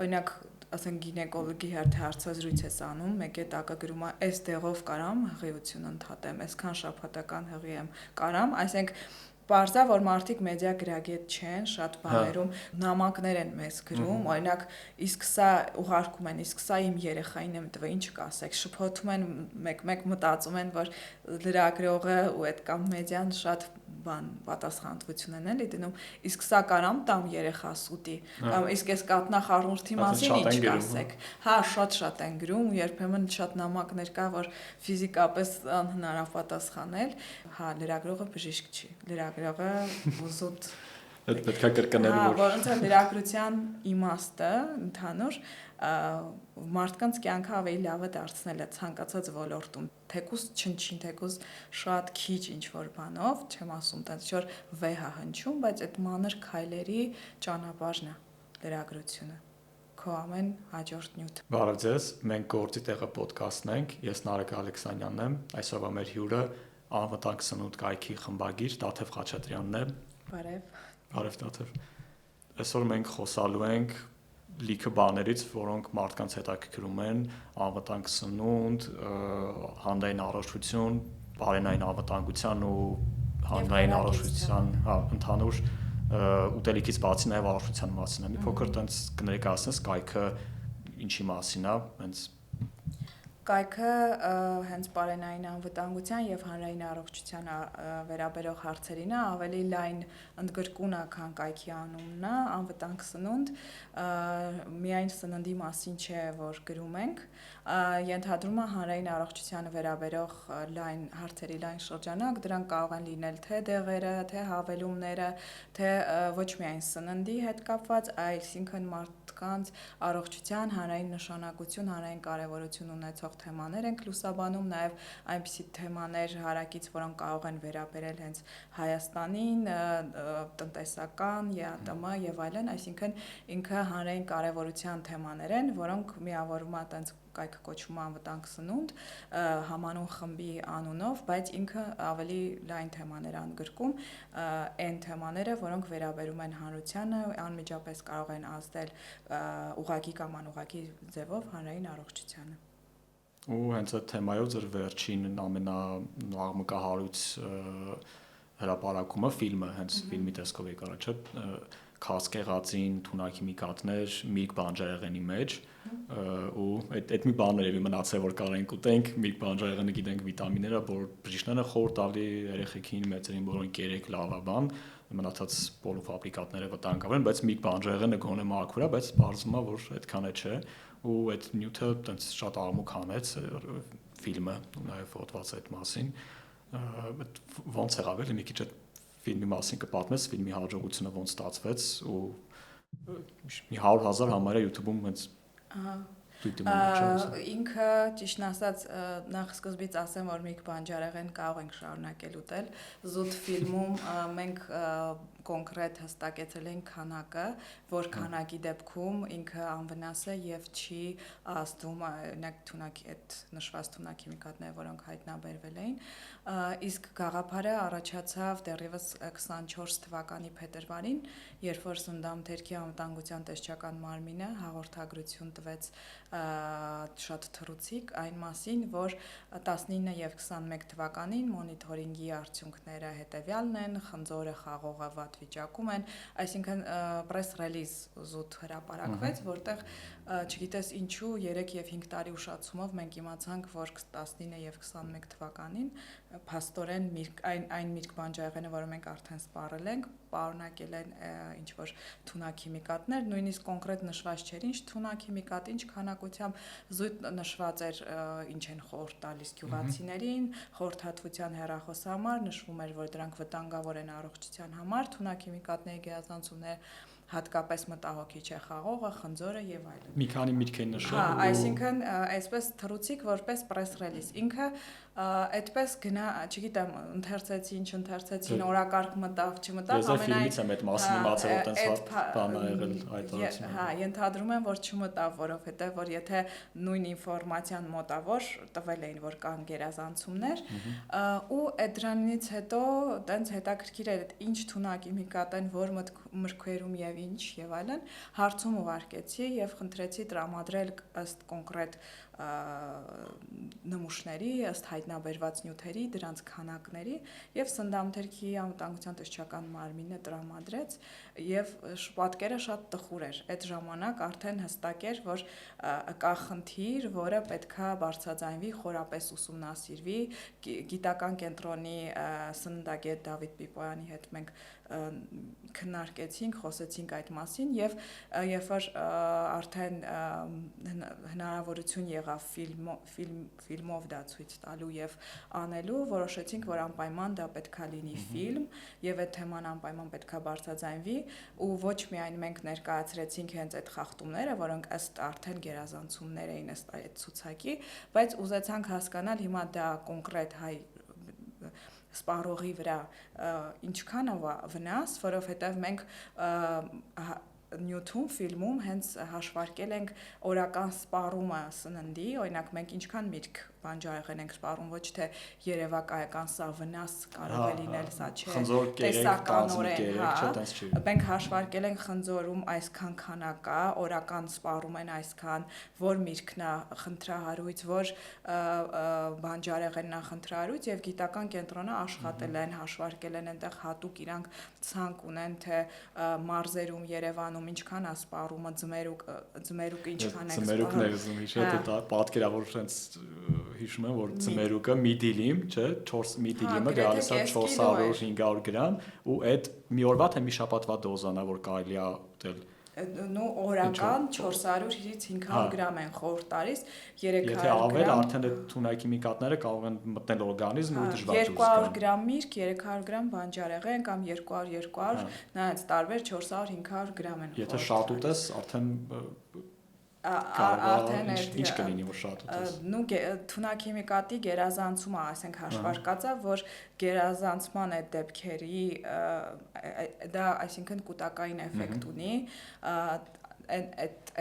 օրինակ ասենք գինեկոլոգի հետ հարցազրույց ես անում, մեկ է տակը գրում է, այս դեղով կարամ հղիություն ընդհատեմ, այսքան շաբաթական հղի եմ կարամ, այսինքն Պարզա, որ մարդիկ մեդիա գրագետ չեն, շատ բաներում նամակներ են մեզ գրում, օրինակ, իսկ սա ուղարկում են, իսկ սա իմ երեխային եմ տվել, ինչ կասեք, շփոթում են, մեկ մտածում են, որ լրագրողը ու այդ կամ մեդիան շատ պատասխանատվություն են էլի դնում, իսկ սա կարամ տամ երեխաս ուտի, կամ իսկ այս կաթնախառնուրդի մասին ինչ կասեք, հա, շատ են գրում, երբեմն շատ նամակներ կա, որ ֆիզիկապես անհնար է պատասխանել, հա, լրագրողը բժիշկ չի, լրագրողը ուզուտ Այդ պետք է կրկնելու որ ոնց է լրագրության իմաստը ընդհանուր մարդկանց կյանքը ավելի լավը դարձնելը ցանկացած ոլորտում թեկուզ չնչին թեկուզ շատ քիչ ինչ որ բանով չեմ ասում տենց որ վեհ է հնչում բայց այդ մանր քայլերի ճանապարհն է լրագրությունը քո ամեն հաջորդ նյութ Բարև ձեզ մենք գործի տեղը ոդքասթն ենք ես Նարեկ Ալեքսանյանն եմ այսօրվա մեր հյուրը անվտանգ սնունդ կայքի խմբագիր Տաթև Խաչատրյանն է Բարև Տաթև Այսօր մենք խոսալու ենք լիքը բաներից, որոնք մարդկանց հետաքրքրում են, անվտանգ սնունդ, հանրային առողջություն, բարենային անվտանգության ու հանրային առողջության, ընդհանուր ուտելիքից բացի նաև առողջության մասին է։ Մի փոքր տենց կներկայացնես կայքը ինչի մասին է, հենց Կայքը հենց բարենային անվտանգության եւ հանրային առողջության վերաբերող հարցերին է ավելի լայն ընդգրկուն է, քան կայքի անունն է, անվտանգ սնունդ, միայն սննդի մասին չէ, որ գրում ենք, ենթադրում է հանրային առողջությանը վերաբերող լայն հարցերի լայն շրջանակ, դրանք կարող են լինել թե դեղերը, թե հավելումները, թե ոչ միայն սննդի հետ կապված, այսինքն մարդկանց առողջության հանրային նշանակություն, հանրային կարևորություն ունեցող թեմաներ ենք լուսաբանում, նաև այնպիսի թեմաներ հարակից, որոնք կարող են վերաբերել հենց Հայաստանին, տնտեսական, ԵԱՏՄ եւ այլն, այսինքն ինքը հանրային կարևորության թեմաներ են, որոնք միավորում է տենց կայքը կոչվում է անվտանգ սնունդ, համանուն խմբի անունով, բայց ինքը ավելի լայն թեմաներ անգրկում, այն թեմաները, որոնք վերաբերում են հանրությանը, անմիջապես կարող են ազդել ուղղակի կամ անուղղակի ձևով հանրային առողջությանը։ Ու հենց այդ թեմայով ձեր վերջին ամենալավմկահարույց հրապարակումը ֆիլմը, հենց ֆիլմի տեսքով եկար, չէ՞, Քասկեղածին, թունաքիմիկատներ, Միգ բանջարեղենի մեջ ու այդ մի բաններ էլի մնացել որ կարենք ուտենք, Միգ բանջարեղենը գիտենք վիտամիններ է, որ բժիշկները խորտ տալի երեխեքին, մեծերին, որոնք երեք լավ է բան, մնացած պոլուֆաբրիկատները վտանգավոր են, բայց Միգ բանջարեղենը գոնե մաքուր է, բայց բարձում է որ այդքան է չէ, ու այդ նյութը տենց շատ աղմուկ հանեց ֆիլմը, նաև հոդվածը այդ մասին, ոնց եղավ էլի մի քիչ այդ ֆիլմի մասին կպատմես, ֆիլմի հաջողությունը ոնց ստացվեց ու մի 100,000 համարյա YouTube-ում հենց Ինքը ճիշտն ասած նախ սկզբից ասեմ, որ Միգ բանջարեղեն կարող ենք շարունակել ուտել։ Զուտ ֆիլմում մենք կոնկրետ հստակեցել ենք քանակը, որ քանակի դեպքում ինքը անվնաս է եւ չի ազդում օրինակ այդ նշված թունաքիմիկատները, որոնք հայտնաբերվել էին, իսկ գաղափարը առաջացավ դեռևս 24 թվականի փետրվարին, երբ որ Սննդամթերքի անվտանգության տեսչական մարմինը հաղորդագրություն տվեց շատ թռուցիկ այն մասին, որ 19 եւ 21 թվականին մոնիթորինգի արդյունքները հետեւյալն են, խնձորը խաղողը վատ վիճակում են, այսինքն press release զուտ հրապարակվեց, որտեղ չգիտես ինչու 3 եւ 5 տարի ուշացումով մենք իմացանք, որ 19 եւ 21 թվականին փաստորեն այն Միգ բանջարեղենը, որը մենք արդեն սպառել ենք, պարունակել են ինչ որ թունաքիմիկատներ, նույնիսկ կոնկրետ նշված չէր ինչ թունաքիմիկատ, ինչ քանակությամբ զույգ նշված էր ինչ են խորհուրդ տալիս գյուղացիներին, խորհրդատվության հեռախոսահամար, նշվում էր, որ դրանք վտանգավոր են առողջության համար, թունաքիմիկատների գերազանցումները հատկապես մտահոգիչ է խաղողը, խնձորը եւ այլն։ Մի քանի միտք են նշել։ Հա, այսինքն այսպես թռուցիկ որպես press release։ Ինքը Այդպես գնա, չգիտեմ, ընթերցեցին, օրակարգ մտավ, չմտավ, ամենայն ֆիլմից եմ այդ մասին իմացել, որ տենց բան ա եղել հայտարարություն։ Հա, ենթադրում եմ, որ չմտավ, որովհետև որ եթե նույն ինֆորմացիան մոտավոր տվել էին, որ կան գերազանցումներ, ու այդ դրանից հետո տենց հետաքրքիր էր ինչ թունակի մի կատեն, որ մրգերում եւ ինչ եւ այլն, հարցում ուղարկեցի եւ խնդրեցի տրամադրել ըստ կոնկրետ նմուշների, ըստ հայտնաբերված նյութերի, դրանց քանակների եւ Սննդամթերքի անվտանգության տեսչական մարմինը տրամադրեց եւ պատկերը շատ տխուր էր։ Այդ ժամանակ արդեն հստակ էր, որ կա խնդիր, որը պետքա բարձրաձայնվի, խորապես ուսումնասիրվի։ Գիտական կենտրոնի սննդագետ Դավիթ Պիպոյանի հետ մենք քննարկեցինք, խոսեցինք այդ մասին եւ երբ որ արդեն հնարավորություն եղավ ֆիլմով դա ցույց տալու եւ անելու, որոշեցինք, որ անպայման դա պետքա լինի ֆիլմ եւ այդ թեման անպայման պետքա բարձրաձայնվի ու ոչ միայն մենք ներկայացրեցինք հենց այդ խախտումները, որոնք ըստ արդեն գերազանցումներ էին ըստ այդ ցուցակի, բայց ուզեցանք հասկանալ հիմա դա կոնկրետ հայ սպառողի վրա ինչքան է վնաս, որովհետև մենք նյութում, ֆիլմում հենց հաշվարկել ենք օրական սպառումը սննդի, օրինակ մենք ինչքան միրգ բանջարեղեն ենք սպառում, ոչ թե երևակայական սա վնաս կարող է լինել, սա չէ, տեսականորեն, մենք հաշվարկել ենք խնձորում այսքան քանակ կա, օրական սպառում են այսքան, որ միրգն է խնդրահարույց, որ բանջարեղենն է խնդրահարույց եւ գիտական կենտրոնը աշխատել են, հաշվարկել են այնտեղ հատուկ իրանք ցանկ ունեն, թե մարզերում, Երևանում ինչքան է սպառումը, ձմերուկը ինչքան է սպառում։ Ձմերուկն է ուզում հիշել, դա պատկերավոր sense հիշում եմ, որ ձմերուկը մի դիլիմ, չէ, 4 մի դիլիմը գալիս է 400-500 գրամ ու այդ մի օրվա թե մի շաբաթվա դոզան է, որ կարելի է ուտել։ Նու օրական 400-ից 500 գրամ են խոր տալիս, 300 գրամ։ Եթե ավել արդեն այդ թունայքիմիկատները կարող են մտնել օրգանիզմ ու դժվար դուրս գան։ 200 գրամ միրգ, 300 գրամ բանջարեղեն կամ 200, նայած տարբեր 400-500 գրամ են։ Եթե շատ ուտես, արդեն ինչ կլինի, որ շատ ուտես։ Նու թունաքիմիկատի գերազանցումը, ասենք հաշվարկած է, որ գերազանցման այդ դեպքերի դա, այսինքն կուտակային էֆեկտ ունի,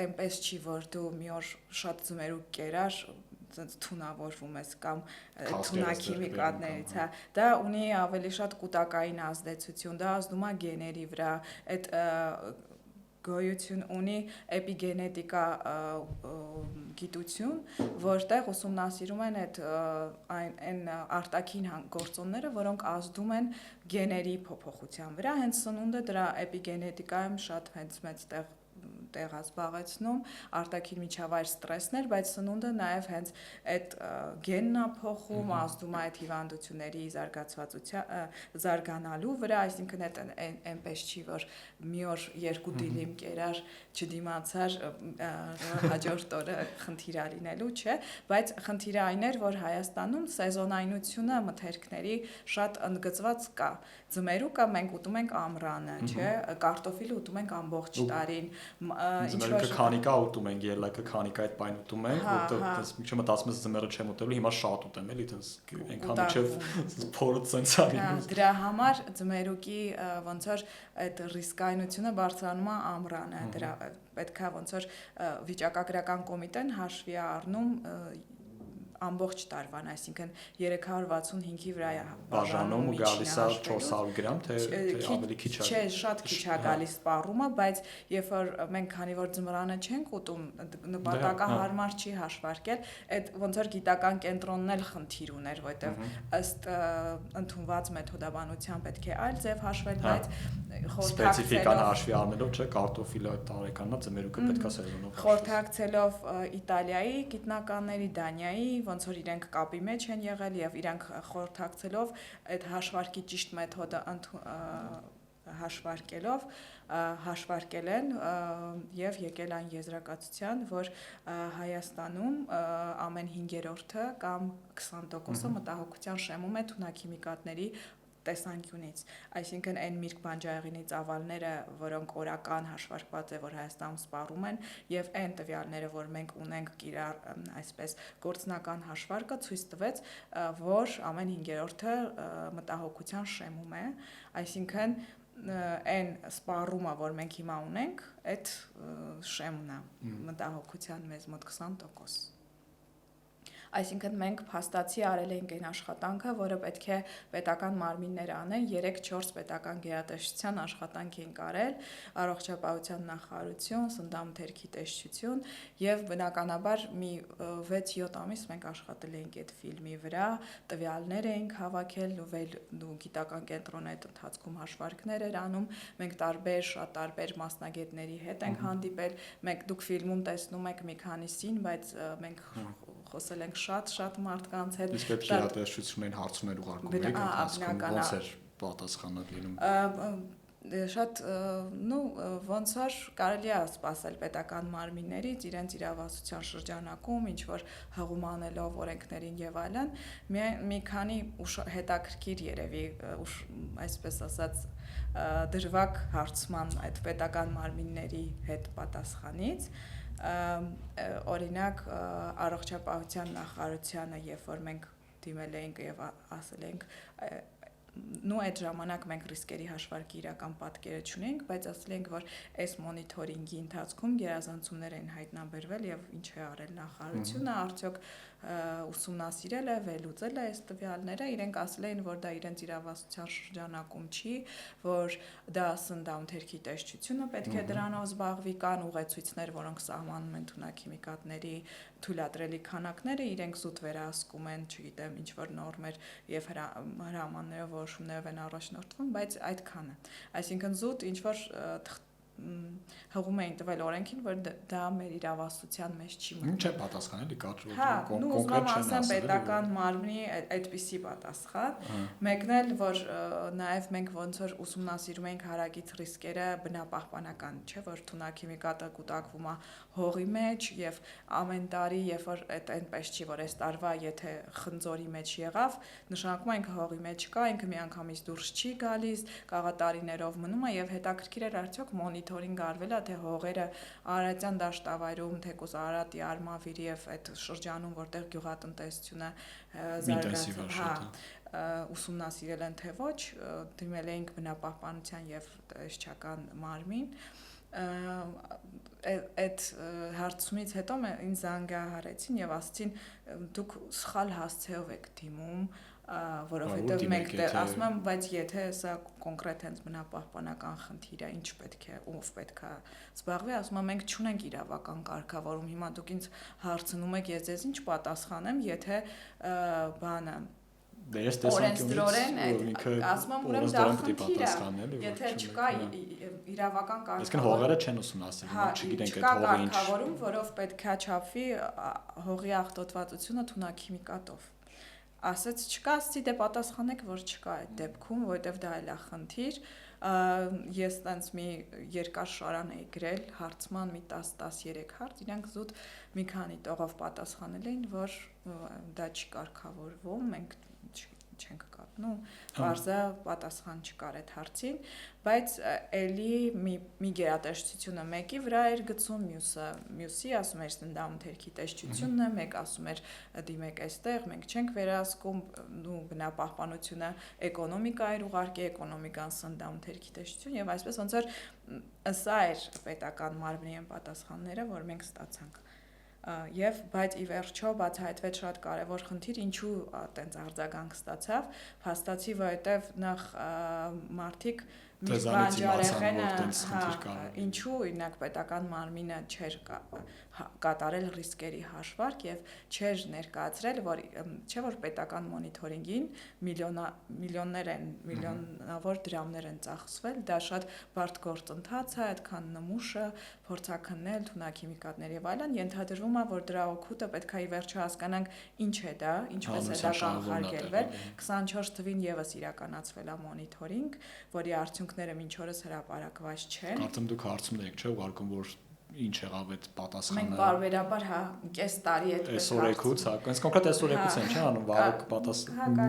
այնպես չի, որ դու մի օր շատ ձմերուկ կերար, թունավորվում ես կամ թունակիմիկատներից, հա, դա ունի ավելի շատ կուտակային ազդեցություն, դա ազդում է գեների վրա, այդ գոյություն ունի էպիգենետիկա գիտություն, որտեղ ուսումնասիրում են այն արտաքին գործոնները, որոնք ազդում են գեների փոփոխության վրա, հենց սնունդը դրա էպիգենետիկայում շատ հենց մեծ տեղ զբաղեցնում, արտաքին միջավայր ստրեսներ, բայց սնունդը նաև հենց այդ գենն է փոխում, ազդում է այդ հիվանդությունների զարգանալու վրա, այսինքն այդ այնպես չի, որ մի օր 2 դիլիմ կերար, չդիմացար, հաջորդ օրը խնդիր լինելու, չէ, բայց խնդիրը այն էր, որ Հայաստանում սեզոնայնությունը մթերքների շատ ընդգծված կա։ Ձմերուկը մենք ուտում ենք ամռանը, չէ, կարտոֆիլը ուտում ենք ամբողջ տարին։ Ձմերուկը քանիկա ուտում ենք, ելակը քանիկա այդ բան ուտում ենք, որտեղ մի մտածում ես ձմեռը չեմ ուտելու, հիմա շատ ուտեմ, էլի, դες այնքան իջև փորը ցենց արի։ Դրա համար ձմերուկի ոնց որ այդ ռիսկայնությունը բարձրանում է ամռանը, դրա պետքա ոնց որ վիճակագրական կոմիտեն հաշվի առնում ամբողջ տարվան, այսինքն 365-ի վրա է բաժանում ու գալիս է 400 գրամ, թե ավելի քիչ է։ Չէ, շատ քիչ է գալիս սպառումը, բայց երբ որ մենք քանի որ ձմռանը չենք ուտում, նպատակահարմար չի հաշվարկել, այդ ոնց որ գիտական կենտրոնն էլ խնդիր ուներ, որտեղ ըստ ընդունված մեթոդաբանության պետք է այլ ձև հաշվել, բայց սպეციფიკան հաշվի առնելով, չէ, կարտոֆիլը տարեկանն է, ձմերուկը պետք է սեզոնով։ Խորհրդակցելով Իտալիայի գիտնականների, Դանիայի, ոնց որ իրենք կապի մեջ են եղել եւ իրենք խորհրդակցելով այդ հաշվարկի ճիշտ մեթոդը հաշվարկել են եւ եկել այն եզրակացության, որ Հայաստանում ամեն 5-րդը կամ 20%-ը մտահոգության շեմում է թունաքիմիկատների տեսանկյունից, այսինքն այն միրգ բանջարեղենի ծավալները, որոնք օրական հաշվարկված է, որ Հայաստանում սպառում են, եւ այն տվյալները, որ մենք ունենք իրար այսպես գործնական հաշվարկը ցույց տվեց, որ ամեն 5-րդը մտահոգության շեմում է, այսինքն այն սպառումը, որ մենք հիմա ունենք, այդ շեմն է մտահոգության մեզ մոտ 20%։ Այսինքն մենք փաստացի արել ենք այն աշխատանքը, որը պետք է պետական մարմինները անեն, 3-4 պետական գերատեսչության աշխատանք ենք արել, առողջապահության նախարարություն, սննդամթերքի տեսչություն եւ բնականաբար մի 6-7 ամիս մենք աշխատել ենք այդ ֆիլմի վրա, տվյալներ ենք հավաքել, ու գիտական կենտրոնը այդ ընթացքում հաշվարկներ էր անում, մենք շատ տարբեր մասնագետների հետ ենք հանդիպել, մենք դուք ֆիլմում տեսնում եք մի քանիսին, բայց մենք խոսել ենք շատ մարդկանց հետ։ Իսկ այդ գերատեսչություններին հարցներ ուղարկում եք, ընթացքում ոնց էր պատասխանը լինում։ Շատ ոնց որ կարելի է սպասել պետական մարմիններից իրենց իրավասության շրջանակում, ինչ որ հղում անելով օրենքներին եւ այլն, մի քանի հետաքրքիր երևի այսպես ասած դժվակ հարցման այդ պետական մարմինների հետ պատասխանից, օրինակ առողջապահության նախարարությանը, երբ որ մենք դիմել էինք եւ ասել ենք այդ ժամանակ մենք ռիսկերի հաշվարկի իրական պատկերը չունենք, բայց ասել ենք, որ այս մոնիթորինգի ընթացքում գերազանցումներ են հայտնաբերվել եւ ինչ է արել նախարարությունը, արդյոք ուսումնասիրել է, վերլուծել է այս տվյալները, իրենք ասել էին, որ դա իրենց իրավասության շրջանակում չի, որ դա սննդամթերքի տեսչությունը պետք է դրանով զբաղվի, կան ուղեցույցներ, որոնք սահմանում են թունաքիմիկատների թույլատրելի քանակները, իրենք զուտ վերահսկում են, չգիտեմ, ինչ որ նորմեր եւ հրամաններով որոշումներով են առաջնորդվում, բայց այդքանը։ Այսինքն զուտ ինչ որ հղում էին տվել օրենքին, որ դա մեր իրավասության մեջ չի մտնում։ Ինչ է պատասխան, էլի կար կոնկրետ չեն ասել պետական մարմնի այդպիսի պատասխան։ Մեկն էլ, որ նաև մենք ոնց որ ուսումնասիրում ենք հարակից ռիսկերը բնապահպանական, չէ՞, որ թունաքիմիկատը կուտակվում է հողի մեջ եւ ամեն տարի, երբ որ այդ այնպես չի, որ այս տարվա եթե խնձորի մեջ եղավ, նշանակում է ինքը հողի մեջ կա, ինքը միանգամից դուրս չի գալիս, կաղատարիներով մնում է եւ հետաքրքիր էր արդյոք մոնիթորինգ արվել է, թե հողերը Արարատյան դաշտավայրում, թեկուզ Արարատի Արմավիրի եւ այդ շրջանում, որտեղ գյուղատնտեսությունը զարգացել է, ուսումնասիրել են թե ոչ, դիմել էինք բնապահպանության եւ տեսչական մարմին, այդ հարցումից հետո ինձ զանգահարեցին եւ ասացին դուք սխալ հասցեով եք դիմում, որովհետեւ մենք ասում եմ, բայց եթե սա կոնկրետ հենց բնապահպանական խնդիր է, ինչ պետք է, ով պետք է զբաղվի, ասում եմ մենք չունենք իրավական կարգավորում, հիմա դուք ինձ հարցնում եք, ես ձեզ ինչ պատասխանեմ, եթե բանը Ես տեսանկյունից ինքը ասում եմ ուրեմն դա խնդիր է, եթե չկա իրավական կարգավորում, այսինքն հողերը չեն ուսումնասիրում, չգիտենք այդ հողը ինչ կարգավորում, որով պետք է չափվի հողի աղտոտվածությունը թունաքիմիկատով։ Ասեց չկա, ասեցի դե պատասխանեք, որ չկա այդ դեպքում, որովհետև դա էլ է խնդիր։ Ես տենց մի երկար շարան էի գրել, հարցման մի 10-13 հարց, իրանք զուտ մի քանի տողով պատասխանել էին, որ դա չի կարգավորվում, մենք չենք կապնում, բարձա պատասխան չկար այդ հարցին, բայց էլի մի գերատեսչությունը մեկի վրա էր գցում, մյուսի ասում էր սննդամթերքի տեսչությունն է, մեկ ասում էր դիմեք այստեղ, մենք չենք վերահսկում, բնապահպանությունը էկոնոմիկա էր ուղարկի, էկոնոմիկան սննդամթերքի տեսչություն եւ այսպես ոնց որ սա էր պետական մարմնի են պատասխանները, որ մենք ստացանք։ Եվ բայց ի վերջո բացահայտվեց շատ կարևոր խնդիր, ինչու այտենց արձագանք ստացավ, փաստացի, որովհետև նախ մարդիկ բանջարեղենը, ինչու օրինակ պետական մարմինը չէր կատարել ռիսկերի հաշվարկ եւ չէր ներկայացրել, որ չէ որ պետական մոնիթորինգին միլիոնավոր դրամներ են ծախսվել, դա շատ բարդ գործընթաց է, այդքան նմուշը փորձաքննել, թունաքիմիկատներ եւ այլն, ենթադրվում է, որ դրա օգուտը պետք է ի վերջո հասկանանք ինչ է դա, ինչպես է դա կանխարգելվել, 24 թվին եւս իրականացվել է մոնիթորինգ, որի արդյունքները մինչ օրս հրապարակված չեն։ Կարծեմ դուք հարցումներ եք, չէ՞, ուղարկում, որ ինչ եղավ այդ պատասխանը։ Մենք բարբերաբար կես տարի այդպես Այսօրեկուց, հենց կոնկրետ այսօրեկուց են, չէ՞, անում վաղը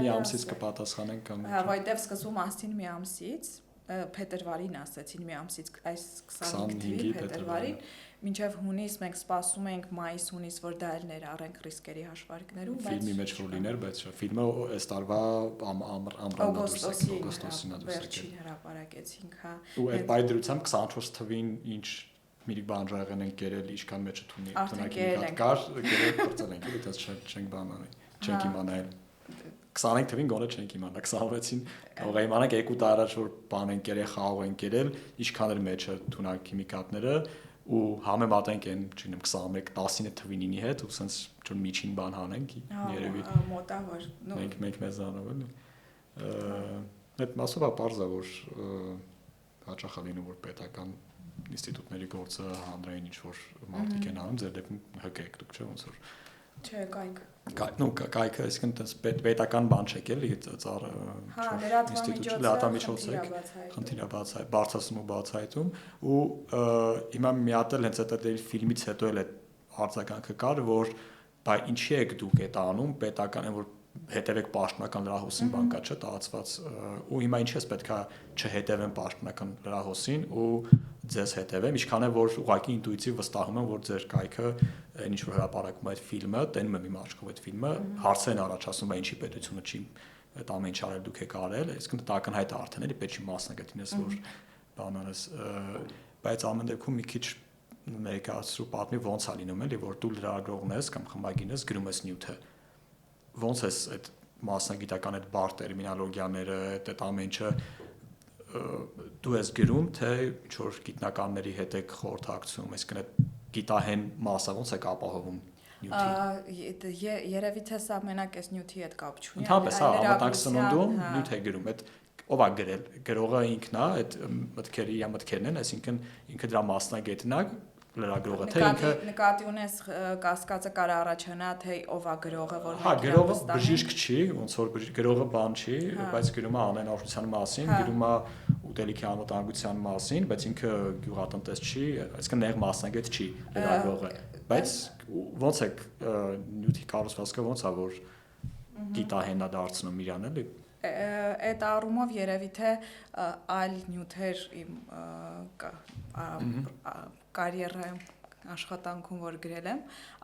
մի ամսից կպատասխանենք կամ ինչ։ Որտեվ սկզբում ասցին մի ամսից, փետրվարին ասացին մի ամսից, այս 25-ի փետրվարին, մինչև հունիս մենք սպասում ենք մայիս-հունիս, որ դա էլ ներառենք ռիսկերի հաշվարկներում, բայց ֆիլմի մեջ որ լիներ, բայց ֆիլմը այս տարվա օգոստոսին վերջին հրապարակեցինք, հա։ Ու այդ բայդրությամբ 24 թվին ինչ մի բան ժայռեն են կերել, ինչքան մեջը թունակի կար, գերել կրծել ենք, դա չենք բանանի, չենք իմանալ։ 25 թվին գոնե չենք իմանա, 26-ին կարող է իմանանք 2 տարի առաջ որ բան են կերել, խաղող են կերել, ինչքան էր մեջը թունակ քիմիկատները ու համեմատենք այն, չգիտեմ, 21-19 թվինի հետ ու sense ջոն միջին բան հանենք, երևի մոտավոր, մենք մեզանով էլի։ Այդ մասով ապարզ է որ հաճախ է լինում որ պետական ինստիտուտների գործը հանրային ինչ որ մարդիկ են անում, ձեր դեպքում հկեք դուք չէ ոնց որ չէ կայքը կայքը այսինքն տես պետական բան չեք էլի ծառ լրատվամիջոց խնդիրը բարձրացում ու բացահայտում ու հիմա մի հատ էլ հենց այդ ֆիլմից հետո էլ այդ արձագանքը կար որ բայ ինչի եք դուք այդ անում պետական են որ հետևեք պաշտոնական լրահոսին բան կա չէ տարածված ու հիմա ինչպես պետքա չհետևեն պաշտոնական լրահոսին ու ձեզ հետևեմ ինչքան է որ ուղղակի ինտուիտիվ վստահում եմ որ ձեր կայքը այն ինչ որ հրապարակում այդ ֆիլմը տենում եմ իմ աչքով այդ ֆիլմը հարցեր են առաջացնում ինչի պետությունը չի այդ ամեն ինչ արել դուք եք արել այսինքն դա ակնհայտ է արդեն էլի պետք չի մասնագետին ես որ բան անես բայց ամեն դեպքում մի քիչ ներկայացրու պատմի ոնց է լինում էլի որ դու լրագրողն ես կամ խմբագին ես գրում ես նյութը ոնց է այդ մասնագիտական այդ բար տերմինոլոգիաները այդ ամեն ինչը դու ես գրում թե ինչ որ գիտնականների հետ եք խորհրդակցում այսինքն այդ գիտահեն մասը ոնց է ապահովում նյութի երևի թե սա մենակ այս նյութի հետ կապ չունի ընդհանրապես հա ավտակ սնունդում նյութ է գրում այդ ով է գրել գրողը ինքն է այդ մտքերն են այսինքն ինքը դրա մասնագետն է լրագրողը թե ինքը նկատի ունես կասկածը կարող առաջանա թե ով է գրողը որ հա գրողը բժիշկ չի ոնց որ գրողը բան չի բայց գրում է անհնարության մասին գրում է ուտելիքի անվտանգության մասին բայց ինքը գյուղատնտես չի այսինքն նեղ մասնագետ չի լրագրողը բայց ոնց է նյութի կառուցվածքը ոնց է որ գիտահեն է դարձնում իրան էլի այդ առումով երևի թե այլ նյութեր իմ կարիերայում աշխատանքում որ գրել եմ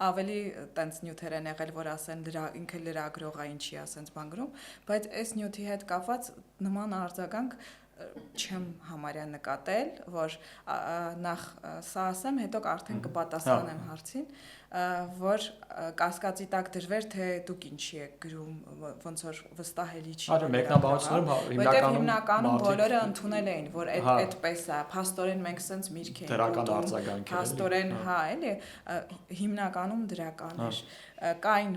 ավելի տենց նյութեր են եղել որ ասեն ինքը լրագրող է ինչի ասենց բան գրում բայց այս նյութի հետ կապված նման արձագանք չեմ համարյա նկատել որ նախ սա ասեմ հետո արդեն կպատասխանեմ հարցին որ կասկածի տակ դրվեր թե դուք ինչի եք գրում ոնց որ վստահելի չի այո մեկնաբանությունները հիմնականում բոլորը ընդունել էին որ այդպես է փաստորեն մենք սենց միրգ ենք դրական արձագանք փաստորեն հա էլի հիմնականում դրական էր կային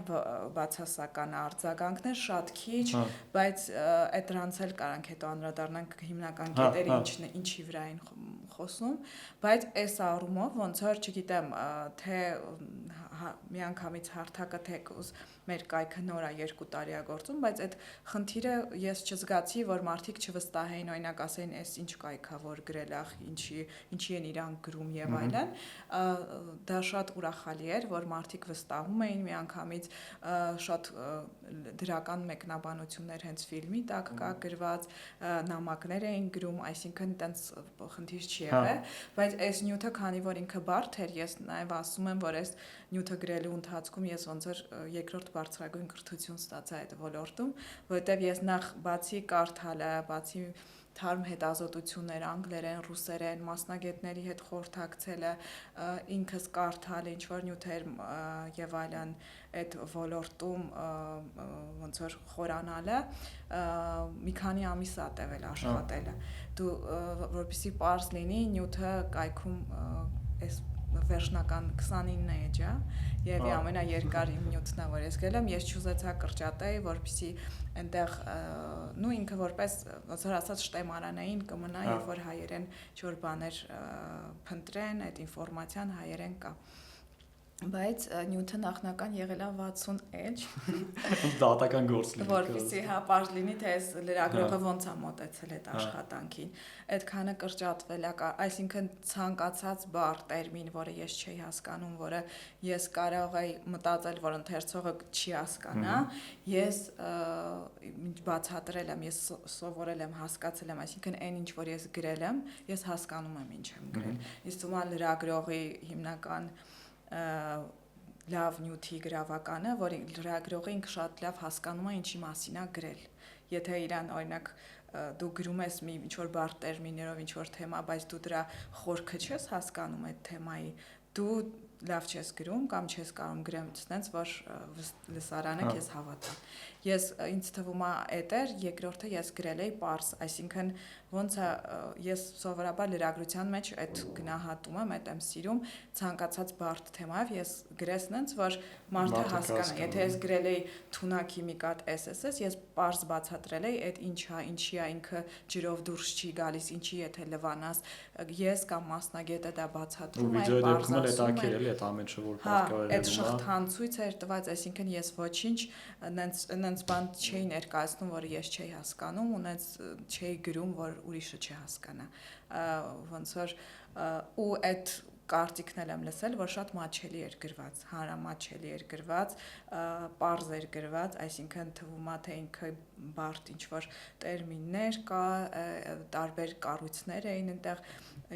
բացասական արձագանքներ շատ քիչ բայց այդ դրանց էլ կարանք հետո անդրադառնանք հիմնական կետերը ինչի վրա են խոսում բայց այս առումով ոնց որ չգիտեմ թե միանգամից հարթակը թե մեր կայքը նոր է 2 տարի է գործում բայց այդ խնդիրը ես չզգացի որ մարդիկ չվստահեին օրինակ ասեն այս ինչ կայք է որ գրել է ինչի են իրան գրում եւ այլն դա շատ ուրախալի էր որ մարդիկ վստահում էին միանգամից շատ դրական մեկնաբանություններ հենց ֆիլմի տակ կա գրված նամակներ էին գրում այսինքն տենց խնդիր չի եղել բայց այս նյութը քանի որ ինքը բարդ էր ես նաեւ ասում եմ որ այս նյութը գրելու ընթացքում ես ոնց որ երկրորդ բարձրագույն կրթություն ստացա այդ ոլորտում, որովհետև ես նախ բացի կարդալը, բացի թարմ հետազոտություններ անգլերեն, ռուսերեն, մասնագետների հետ խորհրդակցելը, ինքս կարդալը, ինչ որ նյութեր եւ այլն այդ ոլորտում ոնց որ խորանալը, մի քանի ամիս է տևել աշխատելը։ Դու որպեսզի պարզ լինի, նյութը կայքում այս վերջնական 29 էջ է եւ ամենաերկար իմ նյութն է որ ես գրել եմ ես չուզեցա կրճատեի որպեսզի այնտեղ նու ինքը որպես ոնց որ ասած շտեմարանային կմնա երբ որ հայերեն ինչ որ բաներ փնտրեն այդ ինֆորմացիան հայերեն կա բայց նյութը նախնական եղել է 60 էջ դատական գործ լինի որպեսզի հա պարզ լինի թե այս լրագրողը ոնց է մոտեցել այդ աշխատանքին այդքանը կրճատվել է այսինքն ցանկացած բառ տերմին որը ես չէի հասկանում որը ես կարող եի մտածել որ ընթերցողը չի հասկանա ես բացատրել եմ ես սովորել եմ հասկացել եմ այսինքն այն ինչ որ ես գրել եմ ես հասկանում եմ ինչ եմ գրել իսկ ումա լրագրողի հիմնական լավ նյութի գրավականը, որ լրագրողը ինքը շատ լավ հասկանում է ինչի մասին է գրել։ Եթե իրան օրինակ դու գրում ես մի ինչ-որ բառ տերմիներով ինչ-որ թեմա, բայց դու դրա խորքը չես հասկանում այդ թեմայի, դու լավ չես գրում կամ չես կարող գրեմ ցնենց, որ լսարանը քեզ հավատա։ Ես ինձ թվում է այդ էր, երկրորդը ես գրել էի պարզ, այսինքն ոնց է ես սովորաբար լրագրության մեջ այդ գնահատում եմ, այդ եմ սիրում ցանկացած բարդ թեմայով ես գրես նենց որ մարդը հասկանա եթե ես գրել էի թունակ քիմիկատ SSS ես պարզ բացատրել էի այդ ինչի է ինքը ջրով դուրս չի գալիս ինչի եթե լվանաս ես կամ մասնագետը դա բացատրում եմ պարզ ասում եմ այդ ամեն ինչը որ պատկերել եմ այդ շղթանցույց էր տված այսինքն ես ոչինչ նենց բան չէի ներկայացնում որ ես չէի հասկանում ու նենց չէի գրում որ ուրիշը չհասկանա ոնց որ ու այդ կարծիքն եմ լսել որ շատ մաչելի էր գրված հանրամաչելի էր գրված պարզ էր գրված այսինքն թվում է թե ինքը բարդ ինչ որ տերմիններ կա տարբեր կառույցներ էին այնտեղ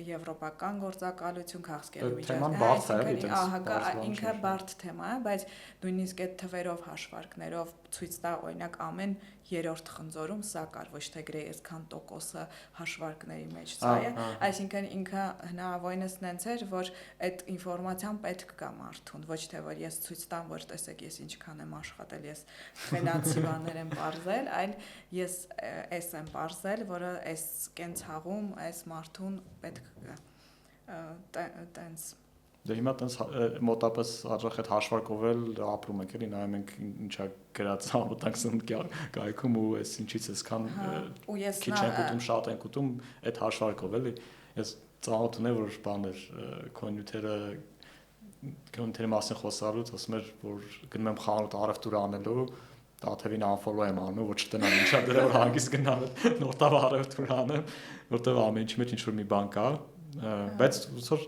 եվրոպական գործակալություն քաղցկեղի միջազգային ինքը բարդ թեմա է բայց նույնիսկ այդ թվերով հաշվարկներով ցույց տա օրինակ ամեն երրորդ խնձորում սա կար ոչ թե գրեի այսքան տոկոսը հաշվարկների մեջ սա է այսինքն ինքը հնարավորինս նենց էր որ այդ ինֆորմացիան պետք կա մարդուն ոչ թե որ ես ցույց տամ որ տեսեք ես ինչքան եմ աշխատել ես ֆինանսի բաներ եմ բարձել այլ ես էս եմ բարձել որը այս կենցաղում այս մարդուն պետք կա տենց Դե հիմա տենց մոտապես հաջող այդ հաշվարկով էլ ապրում ենք էլի նայում ենք ինչա գրած համտանգսն կայքում ու այս ինչից էսքան քիչ ենք ուտում շատ ենք ուտում այդ հաշվարկով էլի ես ծանոթ ունեմ որ բաներ քոնյունքտերի մասին խոսալուց ասում էր որ գնում եմ խանութ առևտուր անելու Տաթևին unfollow եմ անում ոչ տնամ ինչա դրա որ հագիս գնալ նորտավ առևտուր անեմ որտեղ ամեն ինչի մեջ ինչ որ մի բան կա բայց ուսոր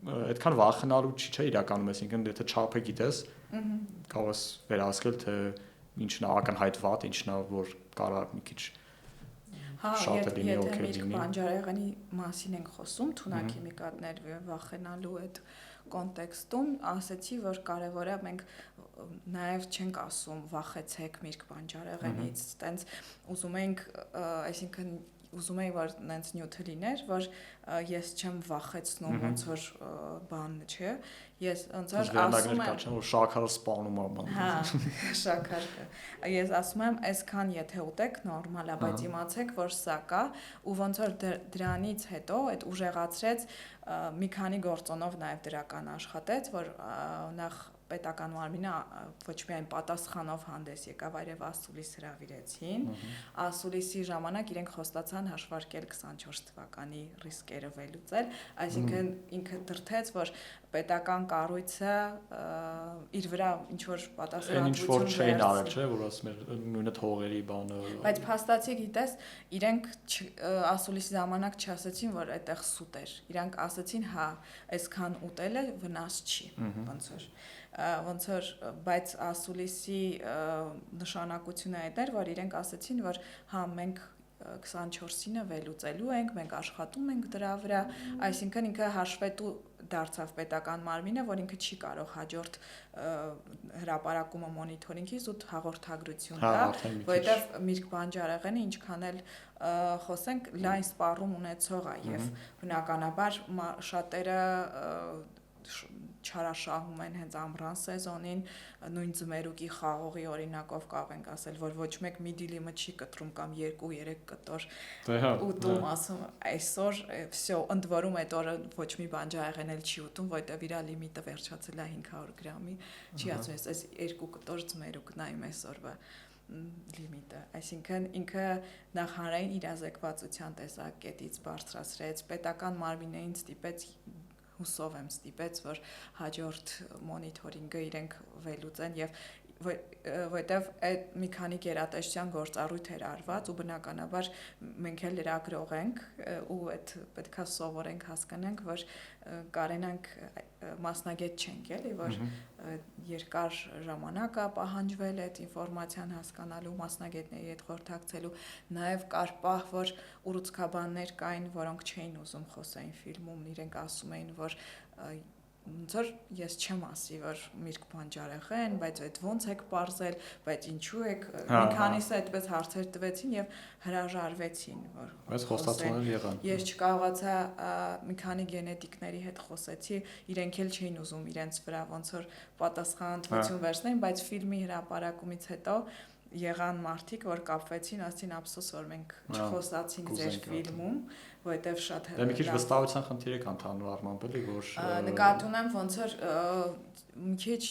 այդքան վախենալու չէ իրականում այսինքն եթե չափը գիտես կարող ես վերահսկել թե ինչն է ակնհայտ վատ ինչն է որ կարող մի քիչ շատ է լինի օքեյ լինի եթե բանջարեղենի մասին ենք խոսում թունակ քիմիկատներ վախենալու այդ կոնտեքստում ասեցի որ կարևոր է մենք նաև չենք ասում վախեցեք միրգ բանջարեղենից տենց ուզում ենք այսինքն ուզում եի որ նենց նյութը լիներ որ ես չեմ վախեցնում ոնց որ բան չէ ես ոնց որ ասում եմ որ շաքարը սպանում է բան հա շաքար ես ասում եմ այսքան եթե ուտեք նորմալ է բայց իմացեք որ սա կա ու ոնց որ դրանից հետո այդ ուժեղացրեց մի քանի գործոնով նաև դրական աշխատեց որ նախ պետական մարմինը ոչ միայն պատասխանով հանդես եկավ, այլև ասուլիս հրավիրեցին։ Ասուլիսի ժամանակ իրենք խոստացան հաշվարկել 24 թվականի ռիսկերը վերլուծել, այսինքն ինքը դրթեց, որ պետական կառույցը իր վրա ինչ որ պատասխանատվություն ինչ որ չէին արել, չէ, որ ասում էր նույնը թողերի բանը։ Բայց փաստացի գիտես, իրենք ասուլիսի ժամանակ չասեցին, որ այդտեղ սուտ էր։ Իրանք ասեցին, հա, այսքան ուտելը վնաս չի, ոնց որ բայց ասուլիսի նշանակությունը այդ էր, որ իրենք ասեցին, որ հա մենք 24-ինը վերլուծելու ենք, մենք աշխատում ենք դրա վրա, այսինքն ինքը հաշվետու դարձավ պետական մարմինը, որ ինքը չի կարող հաջորդ հրապարակումը մոնիթորինգից ու հաղորդագրություն տա, որովհետև միրգ բանջարեղենը ինչքան էլ խոսենք լայն սպառում ունեցող է եւ բնականաբար շատերը չարաշահում են հենց ամռան սեզոնին, նույն ձմերուկի խաղողի օրինակով կարող ենք ասել, որ ոչ մեկ մի դիլիմը չի կտրում կամ 2-3 կտոր ուտում, ասում այսօր վсё, ընդ որում այդ օրը ոչ մի բանջարեղեն էլ չի ուտում, որտեվ իր լիմիտը վերջացել է 500 գրամի, չի ասում այս 2 կտոր ձմերուկն է իմ այսօրվա լիմիտը, այսինքն ինքը նախարարային իրազեկվածության տեսակետից բարձրացրեց, պետական մարմիններին ստիպեց հուսով եմ ստիպեց, որ հաջորդ մոնիթորինգը իրենք վերլուծեն եւ որտեվ այդ մի քանի գերատեսչության գործառույթ էր արված ու բնականաբար մենք էլ լրագրող ենք ու այդ պետքա սովորենք հասկանանք, որ կարենանք մասնագետ չենք էլի, որ երկար ժամանակ է պահանջվել այդ ինֆորմացիան հասկանալու, մասնագետների հետ խորհրդակցելու, նաև կար պահ, որ ուռուցքաբաններ կային, որոնք չէին ուզում խոսեին ֆիլմում, իրենք ասում էին, որ ոնց որ ես չեմ ասի, որ Միրգ Բանջարեղեն, բայց այդ ոնց եք պարզել, բայց ինչու եք, մի քանիսը այդպես հարցեր տվեցին եւ հրաժարվեցին, որ բայց խոստացումներ եղան։ Ես չկարողացա մի քանի գենետիկների հետ խոսեցի, իրենք էլ չէին ուզում իրենց վրա ոնց որ պատասխանատվություն վերցնեն, բայց ֆիլմի հրապարակումից հետո եղան մարդիկ, որ կապվեցին, ասին ափսոս, որ մենք չխոսացինք ձեր ֆիլմում, որտեվ շատ Դա մի քիչ վստահության խնդիր է ընդհանուր առմամբ էլի, որ նկատի ունեմ ոնց որ մի քիչ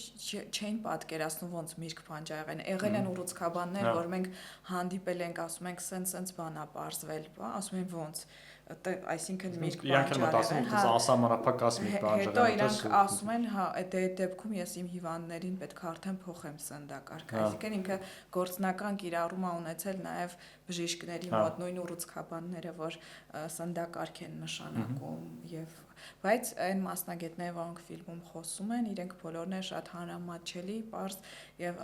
չէին պատկերացնում ոնց Միրգ Բանջարեղեն եղել են ուռուցքաբաններ, որ մենք հանդիպել ենք, ասում ենք սենց բանա պարզվել, ասում են ոնց այսինքն Միրգ Բանջարեղեն, ասամանափակած Միրգ Բանջարեղեն։ Հետո իրանք ասում են, հա, այդ դեպքում ես իմ հիվանդներին պետք է արդեն փոխեմ սննդակարգը։ Այսինքն ինքը գործնական կիրառում է ունեցել նաև բժիշկների մոտ, նույն ուռուցքաբանները, որ սննդակարգ են նշանակում եւ բայց այն մասնագետները, որոնք ֆիլմում խոսում են, իրենք բոլորն են շատ հանրամատչելի, պարզ եւ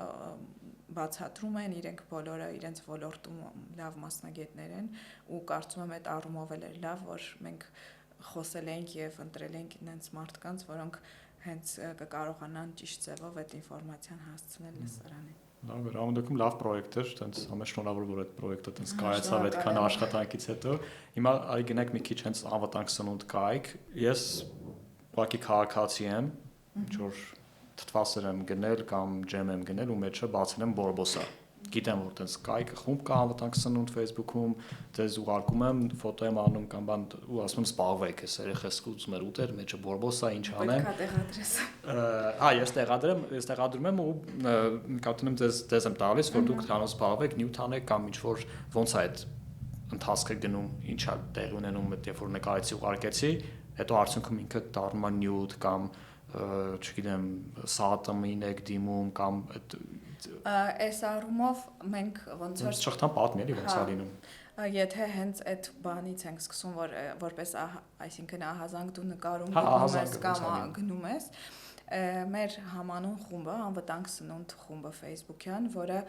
բացատրում են, իրենք բոլորը իրենց ոլորտում լավ մասնագետներ են ու կարծում եմ այդ առումով էլ է լավ, որ մենք խոսել ենք եւ ընտրել ենք այնց մարդկանց, որոնք հենց կկարողանան ճիշտ ձևով այդ ինֆորմացիան հասցնել լսարանին։ Լավ, ամենակում լավ պրոյեկտ էր, տենց ամեն շնորհավոր որ այդ պրոյեկտը տենց կայացավ այդքան աշխատանքից հետո։ Հիմա այ գնանք մի քիչ հենց անվտանգ սնունդ կայք։ Ես ուղղակի քաղաքացի եմ, ինչ որ թթվասեր եմ գնել կամ ջեմ եմ գնել ու մեջը բացել եմ բորբոսա։ Գիտեմ որ տենց կայք խումբ կա անվտանգ սնունդ Facebook-ում, դες ուղարկում եմ, ֆոտո եմ անում կամ բան ու ասում եմ սպառվեք, այս երեխես ուզում էր ուտել, մեջը բորբոսա, ինչ անեմ։ Ես տեղադրում եմ ու նկատում եմ դες եմ տալիս, որ դուք հանոց սպառվեք, նյութ անեք կամ ինչ որ ոնց է այդ ընթացքը գնում, ինչա տեղի ունենում, երբ որ նկարեցի ուղարկեցի, հետո արդյունքում ինքը դառնում է նյութ կամ չգիտեմ, սատամին եք դիմում կամ այս առումով մենք ոնց որ շղթան պատմի էլի ոնց է լինում։ Եթե հենց այդ բանից ենք սկսում, որ որպես այսինքն ահազանգ դու նկարում գնում ես կամ գնում ես, մեր համանուն խումբը, անվտանգ սնունդ խումբը Facebook-յան, որը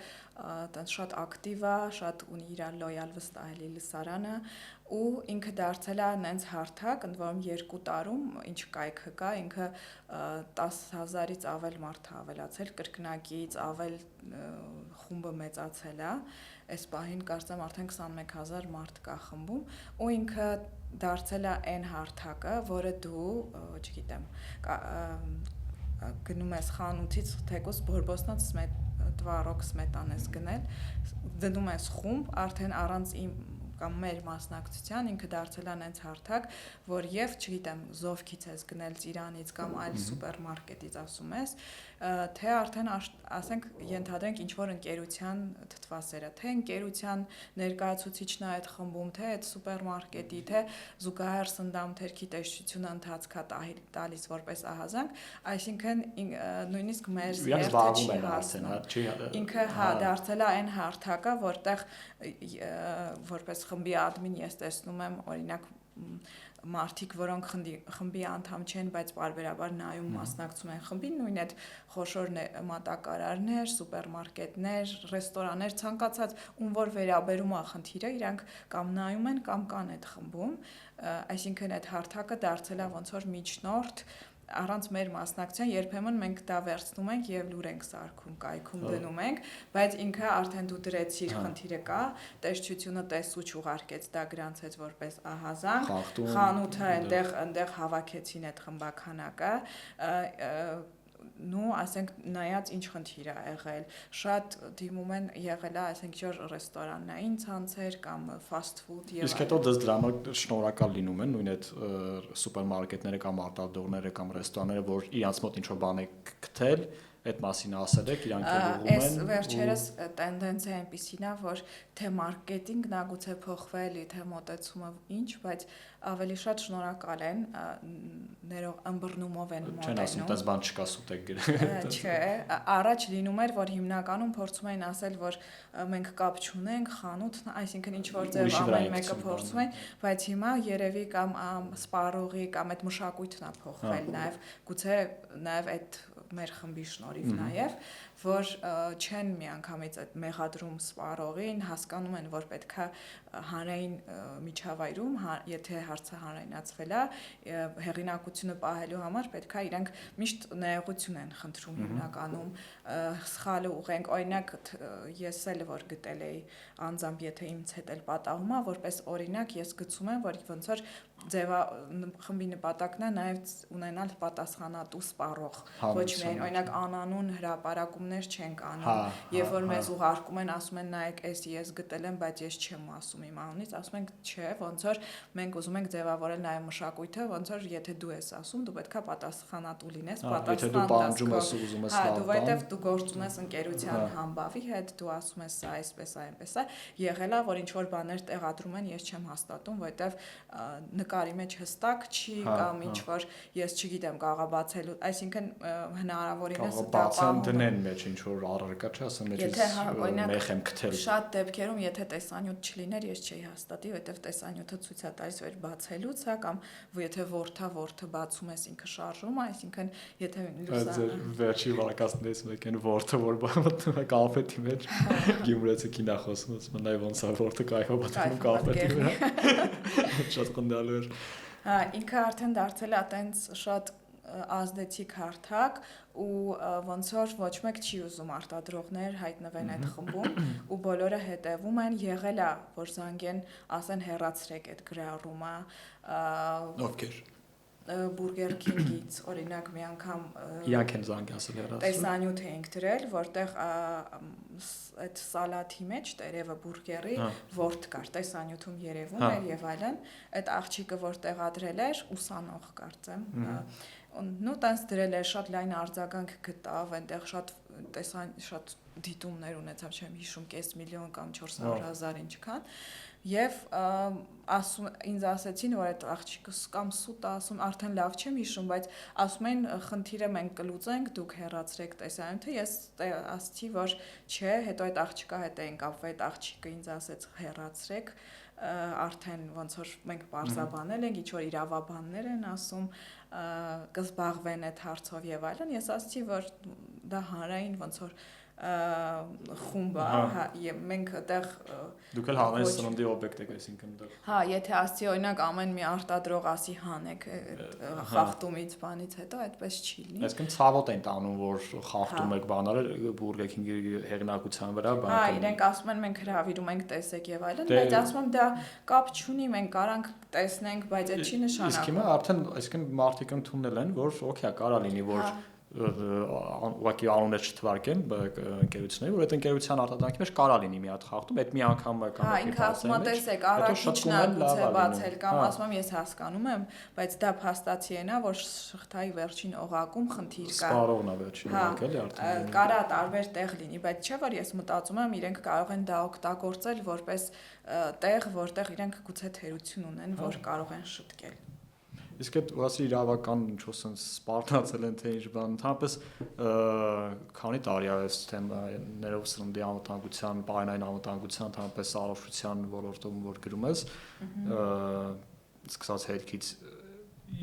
տենց շատ ակտիվ է, շատ ունի իր լոյալ վստահելի լսարանը ու ինքը դարձել է նենց հարթակ, ընդ որում 2 տարում ինչ կայքը կա, ինքը 10,000-ից ավել մարդ է ավելացել, կրկնակից ավել խումբը մեծացել է, այս պահին կարծեմ արդեն 21,000 մարդ կա խմբում ու ինքը դարձել է այն հարթակը, որը դու, չգիտեմ, գնում ես խանութից թեկուզ բորբոսնած տվարոկ սմետան ես գնել, դնում ես խումբ, արդեն առանց իմ կամ մեր մասնակցության ինքը դարձել է այնց հարթակ, որ եւ, չգիտեմ, Զովքից ես գնել Ծիրանից կամ այլ սուպերմարկետից ասում ես, թե արդեն ասենք ենթադրենք ինչ որ ընկերության թթվասերը, թե ընկերության ներկայացուցիչն է այդ խմբում, թե այդ սուպերմարկետի, թե զուգահեռ սննդամթերքի տեսչությունը ընթացքա տալիս որպես ահազանգ, այսինքն նույնիսկ մեր զերքը չի հասնում։ Ինքը դարձել է այն հարթակը, որտեղ որպես խմբի admin ես տեսնում եմ օրինակ մարդիկ, որոնք խմբի անդամ չեն, բայց պարբերաբար նայում մասնակցում են խմբին, նույն այդ խոշոր մատակարարներ, սուպերմարկետներ, ռեստորաններ, ցանկացած ում որ վերաբերում է խնդիրը, իրանք կամ նայում են կամ կան այդ խմբում, այսինքն այդ հարթակը դարձել է ոնց որ միջնորդ առանց մեր մասնակցության երբեմն մենք դա վերցնում ենք եւ լուր ենք սարքում, կայքում դնում ենք, բայց ինքը արդեն դու դրեցիր խնդիրը կա, տեսչությունը տեսուչ ուղարկեց դա գրանցեց որպես ահազանգ, խանութը այնտեղ հավաքեցին այդ խմբականակը, նու ասենք նայած ինչ խնդիր է եղել, շատ դիմում են եղել է, ասենք որ ռեստորանային ցանցեր կամ fast food եւ Իսկ հետո դրա համար շնորհակալ լինում են նույն այդ սուպերմարկետները կամ արտադրողները կամ ռեստորանները, որ իրանց մոտ ինչ որ բան է գտել այդ մասին ասել եք, իրանք ուղղում են։ Այս վերջերս տենդենսիա այնպեսին է, որ թե մարքեթինգն է գուցե փոխվել, թե մոտեցումը ինչ, բայց ավելի շատ շնորհակալ են, ըմբռնումով են մոտենում։ Չեն ասում, դες բան չկա սուտեք գրել։ Չէ, առաջ լինում էր, որ հիմնականում փորձում էին ասել, որ մենք կապ չունենք, խանութ, այսինքն ինչ որ ձև ամեն մեկը փորձում են, բայց հիմա երևի կամ սպառողի կամ այդ մշակույթն է փոխվել նաև, գուցե նաև այդ մեր խմբի շնորհիվ նաև, որ չեն միանգամից այդ մեղադրում սպառողին, հասկանում են, որ պետքա հանրային միջավայրում, եթե հարցը հանրայնացվել է, հեղինակությունը պահելու համար պետքա իրենք միշտ ներողություն են խնդրում հիմնականում, սխալը ուղենք, օրինակ ես էլ որ գտել էի անձամբ, եթե ինձ հետ էլ պատահում է, որպես օրինակ ես գցում եմ, որ ոնց որ խմբի նպատակն է նաև ունենալ պատասխանատու սպառող, ոչ միայն օրինակ անանուն հրապարակումներ չենք անում, երբ որ մեզ ուղարկում են, ասում են նայեք, էս ես գտել եմ, բայց ես չեմ ասում իմ անունից, ասում ենք չէ, ոնց որ մենք ուզում ենք ձևավորել նաև մշակույթը, ոնց որ եթե դու ես ասում, դու պետքա պատասխանատու լինես, դու որտեվ դու գործ ունես ընկերության համբավի հետ, դու ասում ես սա այսպես է, այնպես է, եղել է, որ ինչ որ բաներ տեղադրում են, ես չեմ հաստատում, որտեվ նկարի մեջ հստակ չի կամ ինչ որ ես չգիտեմ կարողա բացելու, այսինքն հնարավորինս դա բացան դնեն մեջ ինչ որ առարկա չի ասեմ մեջ մեխ եմ գտել շատ դեպքերում եթե տեսանյութ չլիներ ես չէի հաստատի, որտեվ տեսանյութը ցույց է տալիս որ բացելուց է կամ եթե որդը բացում ես ինքը շարժում, այսինքն եթե վերջի վարկածներից մեկն որդը որ մտնում է կապետի մեջ գիմրեցի կինախոսում ասում նայ ոնց է որդը կայֆա բացում կապետի մեջ շատ կնդալու էր ինքը արդեն դարձել է այտենց շատ ազդեցիկ հարթակ ու ոնց որ ոչ մեկ չի ուզում արտադրողներ հայտնվեն այդ խմբում ու բոլորը հետևում են եղել է որ զանգեն ասեն հեռացրեք այդ գրառումը ովքեր Burger King-ից օրինակ մի անգամ իրանք են զանգ ասել հեռացրու տեսանյութ էինք դրել որտեղ այդ սալաթի մեջ տերևը բուրգերի ворտ կար տեսանյութում երևում էր եւ այլն այդ աղջիկը որ տեղադրել էր ուսանող կարծեմ նո տենց դրել էր շատ լայն արձագանք գտավ այնտեղ շատ դիտումներ ունեցավ չեմ հիշում կես միլիոն կամ 400,000 ինչքան եւ ինձ ասեցին որ այդ աղջիկը կամ սուտ ասում արդեն լավ չեմ հիշում բայց ասում են խնդիրը մենք կլուծենք դուք հեռացրեք տեսանյութը ես ասացի որ չէ հետո այդ աղջիկա հետ էին կապվել այդ աղջիկը ինձ ասեց հեռացրեք արդեն ոնց որ մենք բարձաբանել ենք ինչ որ իրավաբաններ են ասում կզբաղվեն այդ հարցով եւ այլն ես ասացի որ դա հանրային ոնց որ խումբ է եւ մենք այդտեղ դուք էլ հանրային սննդի օբյեկտ եք այսինքն դա հա եթե ասի օրինակ ամեն մի արտադրող ասի հանեք խախտումից բանից հետո այդպես չի լինի այսինքն ցավոտ են տանում որ խախտում եք բաները Burger King-ի հեղինակության վրա հա իրենք ասում են մենք հրավիրում ենք տեսեք եւ այլն բայց ասում եմ դա կապ չունի մենք կարանք տեսնենք բայց այդ չի նշանակում իսկ հիմա արդեն այսինքն մարդիկ ընդունել են որ օքեյ կարա լինի որ ուղղակի անուններ չթվարկեն ընկերությունների, որ այդ ընկերության արտադրանքի մեջ կարա լինի մի հատ խախտում, այդ մի անգամ կամ ինքը ասում է տեսեք, առաքիչն է գուցե բացել կամ ասում եմ ես հասկանում եմ, բայց դա փաստացի է նա, որ շղթայի վերջին օղակում խնդիր կա։ Սպառողն է վերջին օղակ էլի արդեն։ Կարա տարբեր տեղ լինի, բայց չէ որ ես մտածում եմ իրենք կարող են դա օգտագործել որպես տեղ, որտեղ իրենք գուցե թերություն ունեն, որ կարող են շտկել։ Իսկ այդ ուղղակի իրավական ինչ-որ sense սպառնացել են թե ինչ բան, ընդհանրապես քանի տարի է այս թեմաներով սննդի անվտանգության, պարենային անվտանգության, ընդհանրապես առողջության ոլորտում որ գրում ես, սկսած հետքից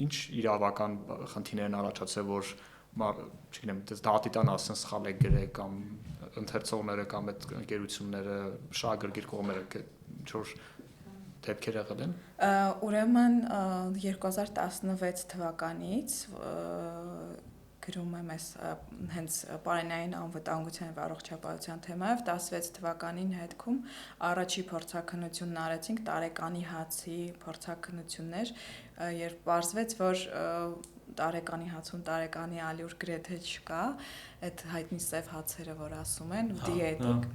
ինչ իրավական խնդիրներ են առաջացել, որ չգիտեմ, դատիտան ասեն սխալ է գրել կամ ընթերցողները կամ այդ ընկերությունները շահագրգիռ կողմերը ինչ-որ դեպքեր եղել են։ Ուրեմն 2016 թվականից գրում եմ այս հենց պարենային անվտանգության եւ առողջապահության թեմայով 16 թվականին հետքում առաջի փորձաքննությունն արեցինք տարեկանի հացի փորձաքննություններ, երբ պարզվեց, որ տարեկանի հացում տարեկանի ալյուր գրեթե չկա, այդ հայտնի սև հացերը, որ ասում են, դիետիկ։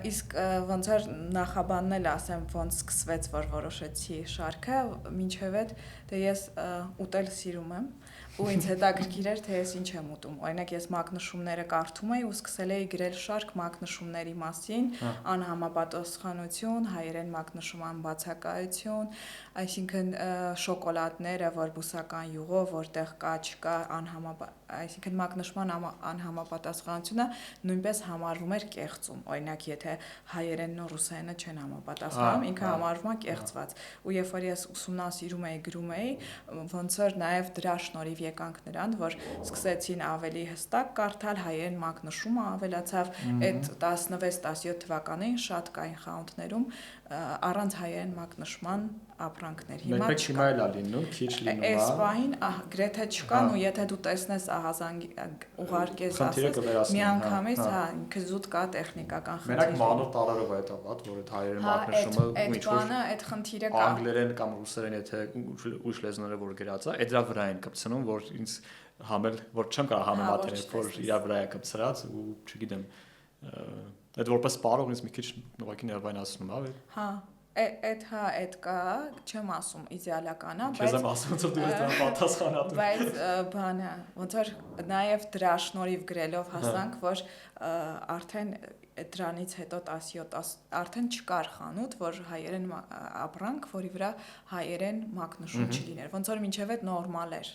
Իսկ ոնց որ նախաբանն էլ ասեմ, ոնց սկսվեց, որ որոշեցի շարքը, մինչև այդ դե ես ուտել սիրում եմ, ու ինձ հետաքրքիր էր, թե ես ինչ եմ ուտում։ Օրինակ ես մակնշումները կարդում էի ու սկսել էի գրել շարք մակնշումների մասին, անհամապատասխանություն, հայերեն մակնշման բացակայություն, այսինքն շոկոլադները, որ բուսական յուղով, որտեղ կա չկա այսինքն մակնշման անհամապատասխանությունը նույնպես համարվում էր կեղծում։ Օրինակ, եթե հայերենն ու ռուսերենը չեն համապատասխանում, ինքը համարվում է կեղծված։ Ու երբ որ ես ուսումնասիրում էի, գրում էի, ոնց որ նաև դրա շնորհիվ եկանք նրան, որ սկսեցին ավելի հստակ կարդալ հայերեն մակնշումը ավելացավ այդ 16-17 թվականին շատ կային խանութներում առանց հայերեն մակնշման ապրանքներ։ Հիմա չկա լինում, քիչ լինում է։ Այս պահին գրեթե չկան ու եթե դու տեսնես ահազանգ ուղարկես ասես միանգամից, ինքը զուտ կա տեխնիկական խնդիր։ Մենակ մանր տարերով է դա, որ այդ հայերեն մակնշումը այդ բանը, այդ խնդիրը կա։ Անգլերեն կամ ռուսերեն եթե ուշ լեզուները որ գրած է, այդ դրա վրա են կպցնում, որ ինձ համել, որ չեմ կարող համեմատել, որ իր վրա է կպցրած ու չգիտեմ։ Այդ որպես սպառող ինձ մի քիչ նվագի ներվայնացնում է։ Հա, այդ կա, չեմ ասում իդեալական է, բայց չեմ ասում, որ դու ես դրան պատասխանատու։ Բայց բանը, ոնց որ նաև դրա շնորհիվ գրելով հասանք, որ արդեն դրանից հետո 17 արդեն չկար խանութ, որ հայերեն ապրանք, որի վրա հայերեն մակնշում չլիներ։ Ոնց որ մինչև այդ նորմալ էր,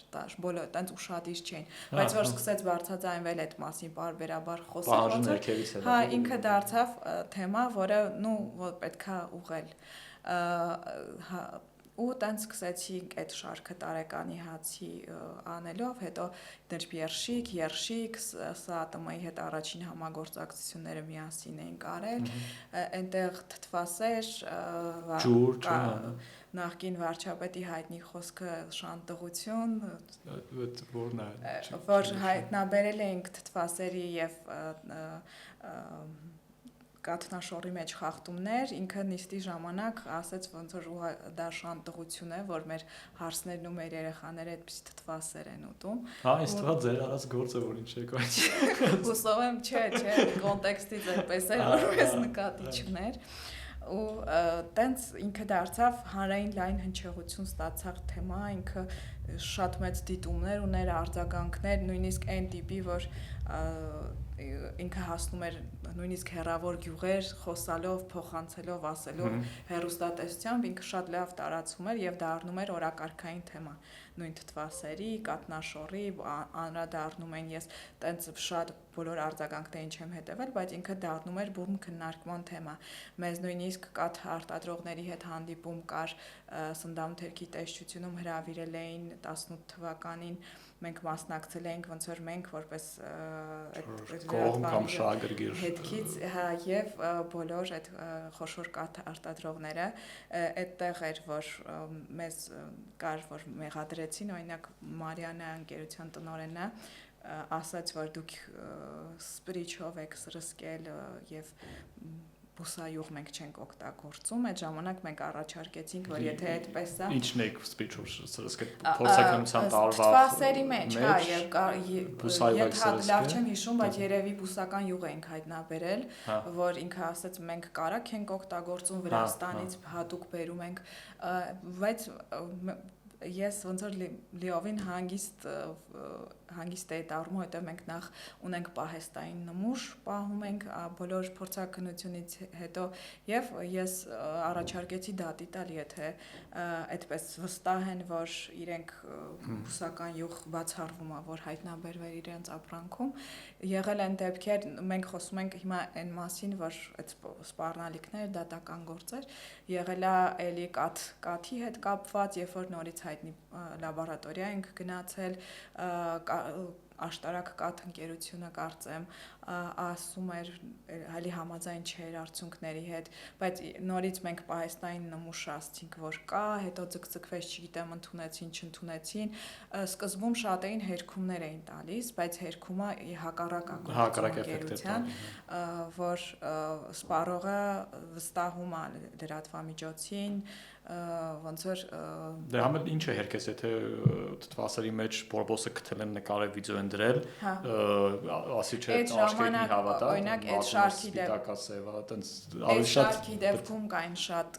բոլորը տենց ուշադիր չէին, բայց որ սկսեց բարձրաձայնվել այդ մասին բարբերաբար խոսել, հա, ինքը դարձավ թեմա, որը պետքա ուղղել։ Ու տենց սկսեցինք այդ շարքը տարեկանի հացի անելով, հետո երշիկ, սա ՏՄ-ի հետ առաջին համագործակցությունները միասին էին կարել, այնտեղ թթվասեր, ջուր, նախկին վարչապետի հայտնի խոսքը շանտղություն, որն է, որ հայտնաբերել էինք թթվասերի և կաթնաշորի մեջ խախտումներ, ինքը նիստի ժամանակ ասեց ոնց որ դա շանտղություն է, որ մեր հարսներն ու մեր երեխաները այդպես թթվասեր են ուտում։ Հա, ինձ թվա ձեր արած գործը որ ինչ եք այդ։ Հուսով եմ, չէ, կոնտեքստից այդպես էր, որպես նկատի չուներ։ Ու տենց ինքը դարձավ հանրային լայն հնչեղություն ստացավ թեմա, ինքը շատ մեծ դիտումներ ուներ, արձագանքներ, նույնիսկ այն տիպի, որ ինքը հասնում էր նույնիսկ հեռավոր գյուղեր խոսալով, փոխանցելով, ասելով հեռուստատեսությամբ, ինքը շատ լավ տարածվում էր եւ դառնում էր օրակարգային թեմա։ Նույն թթվասերի, կատնաշորի, անդրադառնում են ես տենց շատ բոլոր արձագանքներին չեմ հետևել, բայց ինքը դառնում էր բուրմ քննարկման թեմա։ Մեզ նույնիսկ կաթ արտադրողների հետ հանդիպում կար Սնդամթերքի տեսչությունում հրավիրել էին 18 թվականին մենք մասնակցել էինք ոնց որ մենք որպես կողմ կամ շահագրգիռ հետքից եւ բոլոր այդ խոշոր կաթ արտադրողները այդտեղ էր որ մեզ կար որ մեղադրեցին օրինակ Մարիանա ընկերության տնօրենը ասաց որ դուք սպրիչով եք սրսկել եւ բուսայուղ մենք չենք օգտագործում, այդ ժամանակ մենք առաջարկեցինք, որ եթե այդպես է, ինչն եք սպիչով սրսկել փորձակնության տարվա թվասերի մեջ, հա, եւ լավ չեմ հիշում, բայց երևի բուսական յուղ ենք հայտնաբերել, որ ինքը ասաց մենք կարակ ենք օգտագործում Վրաստանից հատուկ բերում ենք, բայց ես ոնց որ լիովին հանգիստ էի դառնում, հետո մենք նախ ունենք պահեստային նմուշ, պահում ենք բոլոր փորձակնությունից հետո եւ ես առաջարկեցի դատի տալ, եթե այդպես վստահ են, որ իրենք բուսական յուղ բացառվում է, որ հայտնաբերվեր իրենց ապրանքում, եղել են դեպքեր, մենք խոսում ենք հիմա այն մասին, որ այդ սպառնալիքները դատական գործեր, եղել է էլի կաթի հետ կապված, երբ որ նորից հայտնի լաբորատորիա ենք գնացել, աշտարակ կաթ ընկերությունը կարծեմ ասում էր հալի համաձայն չէր արդյունքների հետ, բայց նորից մենք պահեստային նմուշ ասցինք, որ կա, հետո ձգձգվեց, չգիտեմ, ընդունեցին, չընդունեցին, սկզբում շատերին հերքումներ էին տալիս, բայց հերքումը հակառակ ընկերության, որ սպառողը վստահում է լրատվամիջոցին, ոնց որ դե համել ինչ է հերքես, եթե թթվասերի մեջ բորբոսը գտել են նկարել վիդեո են դրել, ասի չէ աշխարհի հավատա, օրինակ այդ շարքի դեպքում կային շատ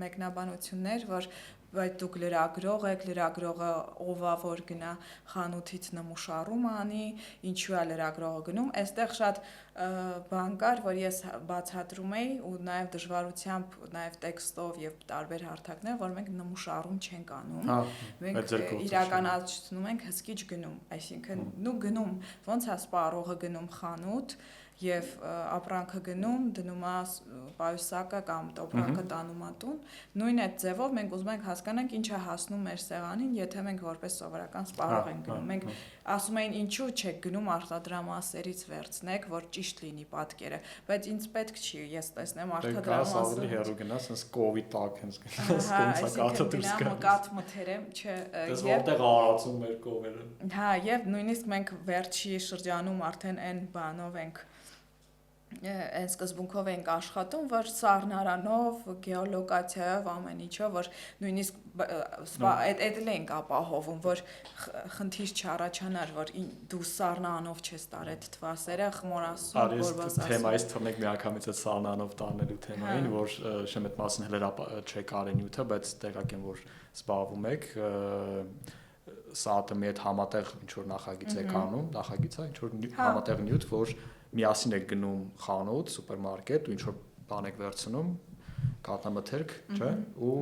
մեկնաբանություններ, որ բայց դուք լրագրող եք, լրագրողը ով է որ գնա խանութից նմուշարում անի, ինչու է լրագրողը գնում, այստեղ շատ բան կար, որ ես բացատրում էի ու նաև դժվարությամբ, նաև տեքստով եւ տարբեր հարթակներ, որ մենք նմուշարում չենք անում։ Մենք իրականացնում ենք հսկիչ գնում, այսինքն նու գնում, ոնց է սպառողը գնում խանութ եւ ապրանքը գնում, դնում է պայուսակը կամ տոպրակը տանում է տուն, նույն այդ ձևով մենք ուզում ենք հասկանանք ինչ է հասնում մեր սեղանին, եթե մենք որպես սովորական սպառող ենք գնում։ Մենք ասում էին ինչու չեք գնում արտադրամասերից վերցնեք, որ ճիշտ լինի պատկերը, բայց ինձ պետք չի, ես տեսնեմ արտադրամասը։ Ավելի հեռու գնաս, հենց կովի տակ հենց գնաս, կոնցա կաթը դուրս գա։ Կաթ մթերեմ, չէ, եւ որտեղ արածում մեր կովերը։ Հա, եւ նույնիսկ մենք վերջի շրջանում արդեն այն բանով ենք այն սկզբունքով ենք աշխատում, որ սառնարանով, գեոլոկացիայով, ամեն ինչով, որ նույնիսկ այդ էլ ենք ապահովում, որ խնդիր չառաջանար, որ դու սառնանով չես տար այդ թվասերը, խմորասուն որպես թեմայից թողնենք մի անգամից այդ սառնանով տանելու թեմային, որ շեմ այդ մասն հենց չեք արել նյութը, բայց տեղակ եմ, որ զբաղվում եք սաատը մի այդ համատեղ ինչ որ նախագիծ եք անում, նախագիծ է, ինչ որ համատեղ նյութ, որ միասին եք գնում խանութ, սուպերմարկետ ու ինչ որ բան եք վերցնում, կաթնամթերք, չէ՞, ու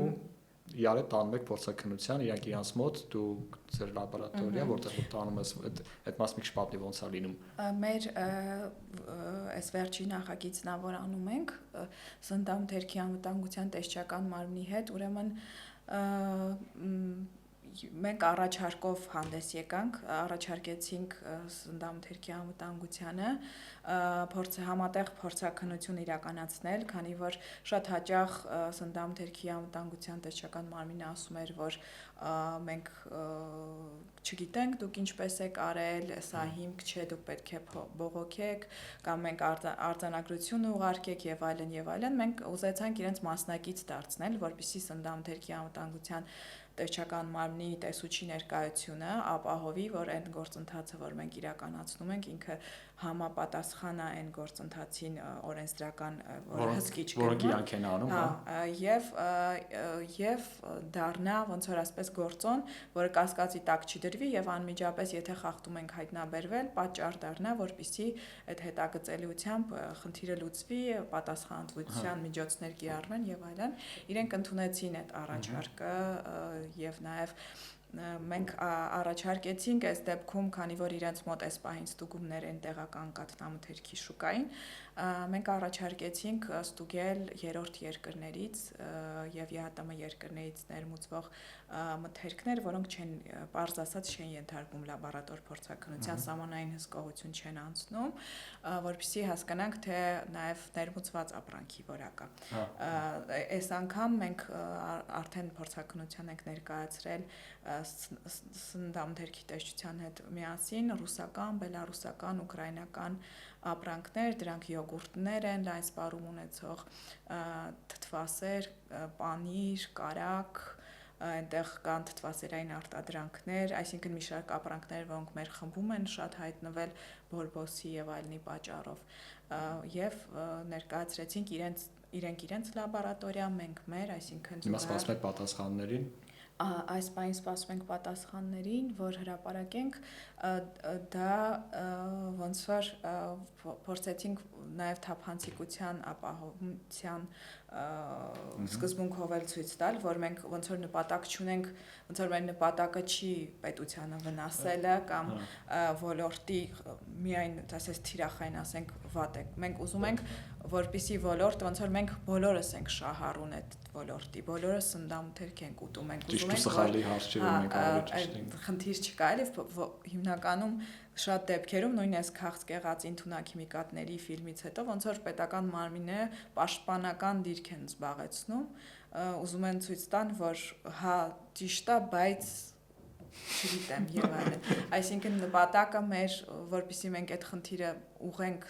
իրար տանում եք փորձաքննության, իրանք իրանց մոտ դու ձեր լաբորատորիա, որտեղ որ տանում ես այդ մասը մի քիչ պատմի ոնց է լինում։ Մեր այս վերջի նախագիծն ա որ անում ենք, սննդամթերքի անվտանգության տեսչական մարմնի հետ, ուրեմն մենք առաջարկով հանդես եկանք, առաջարկեցինք սննդամթերքի անվտանգությանը համատեղ փորձաքննություն իրականացնել, քանի որ շատ հաճախ սննդամթերքի անվտանգության տեսչական մարմինը ասում էր, որ մենք չգիտենք դուք ինչպես եք արել, սա հիմք չէ, դուք պետք է բողոքեք, կամ մենք արձանագրություն ուղարկեք եւ այլն, մենք ուզեցանք իրենց մասնակից դարձնել, որպեսզի սննդամթերքի անվտանգության տեսչական մարմնի տեսուչի ներկայությունը ապահովի, որ այն գործընթացը, որ մենք իրականացնում ենք, ինքը համապատասխան է այն գործընթացին օրենսդրական, որը հսկիչ գնում է, որոնք իրանք են անում, եւ դառնա ոնց որ ասպես գործոն, որը կասկածի տակ չդրվի եւ անմիջապես եթե խախտում ենք հայտնաբերվել, պատճառ դառնա, որպեսզի այդ հետագծելիությամբ խնդիրը լուծվի, պատասխանատվության միջոցներ կիրառվեն եւ այլն։ Իրենք ընդունեցին այդ առաջարկը եւ նաեւ մենք առաջարկեցինք այս դեպքում, քանի որ իրենց մոտ այս պահին ստուգումներ են տեղական կաթնամթերքի շուկային, մենք առաջարկեցինք ստուգել երրորդ երկրներից եւ ԵԱՏՄ երկրներից ներմուծվող մթերքներ, որոնք չեն պարզ ասած չեն ենթարկվում լաբորատոր փորձաքննության, սահմանային հսկողություն չեն անցնում, որպեսզի հասկանանք, թե նաեւ ներմուծված ապրանքի որակը։ Այս անգամ մենք արդեն փորձաքննության ենք ներկայացրել սննդամթերքի տեսչության հետ միասին ռուսական, բելարուսական, ուկրաինական ապրանքներ, դրանք յոգուրտներ են, լայն սպառում ունեցող թթվասեր, պանիր, կարակ, այնտեղ կան թթվասերային արտադրանքներ, այսինքն մի շարք ապրանքներ, որոնք մեր խմբում են շատ հայտնվել բորբոսի եւ այլնի պատճառով, եւ ներկայացրեցինք իրենց լաբորատորիա, մենք մեր, այսինքն Հիմա սպասում եք պատասխաններին։ Այս պահին սպասում ենք պատասխաններին, որ հրապարակենք, դա ոնց որ փորձեցինք նաև թափանցիկության ապահովության սկզբունքով էլ ցույց տալ, որ մենք ոնց որ նպատակ չունենք, ոնց որ մեր նպատակը չի պետությանը վնասելը կամ ոլորտի միայն, ասես թիրախային ասենք, վատ է։ Մենք ուզում ենք, որպեսի ոլորտ, ոնց որ մենք բոլորս ենք շահառուն այդ ոլորտի, բոլորս սննդամթերք ենք ուտում, ենք ուզում ենք, սխալի հարց չէ, որ մենք ավելի ճիշտ ենք։ Խնդիր չկա, էլի հիմնականում շատ դեպքերում նույն այս քաղցկեղածին թունաքիմիկատների ֆիլմից հետո ոնց որ պետական մարմինը պաշտպանական դիրք են զբաղեցնում, ուզում են ցույց տան, որ հա ճիշտ է, բայց չգիտեմ եւ այլն։ Այսինքն նպատակը մեր, որպեսզի մենք այդ խնդիրը ուղենք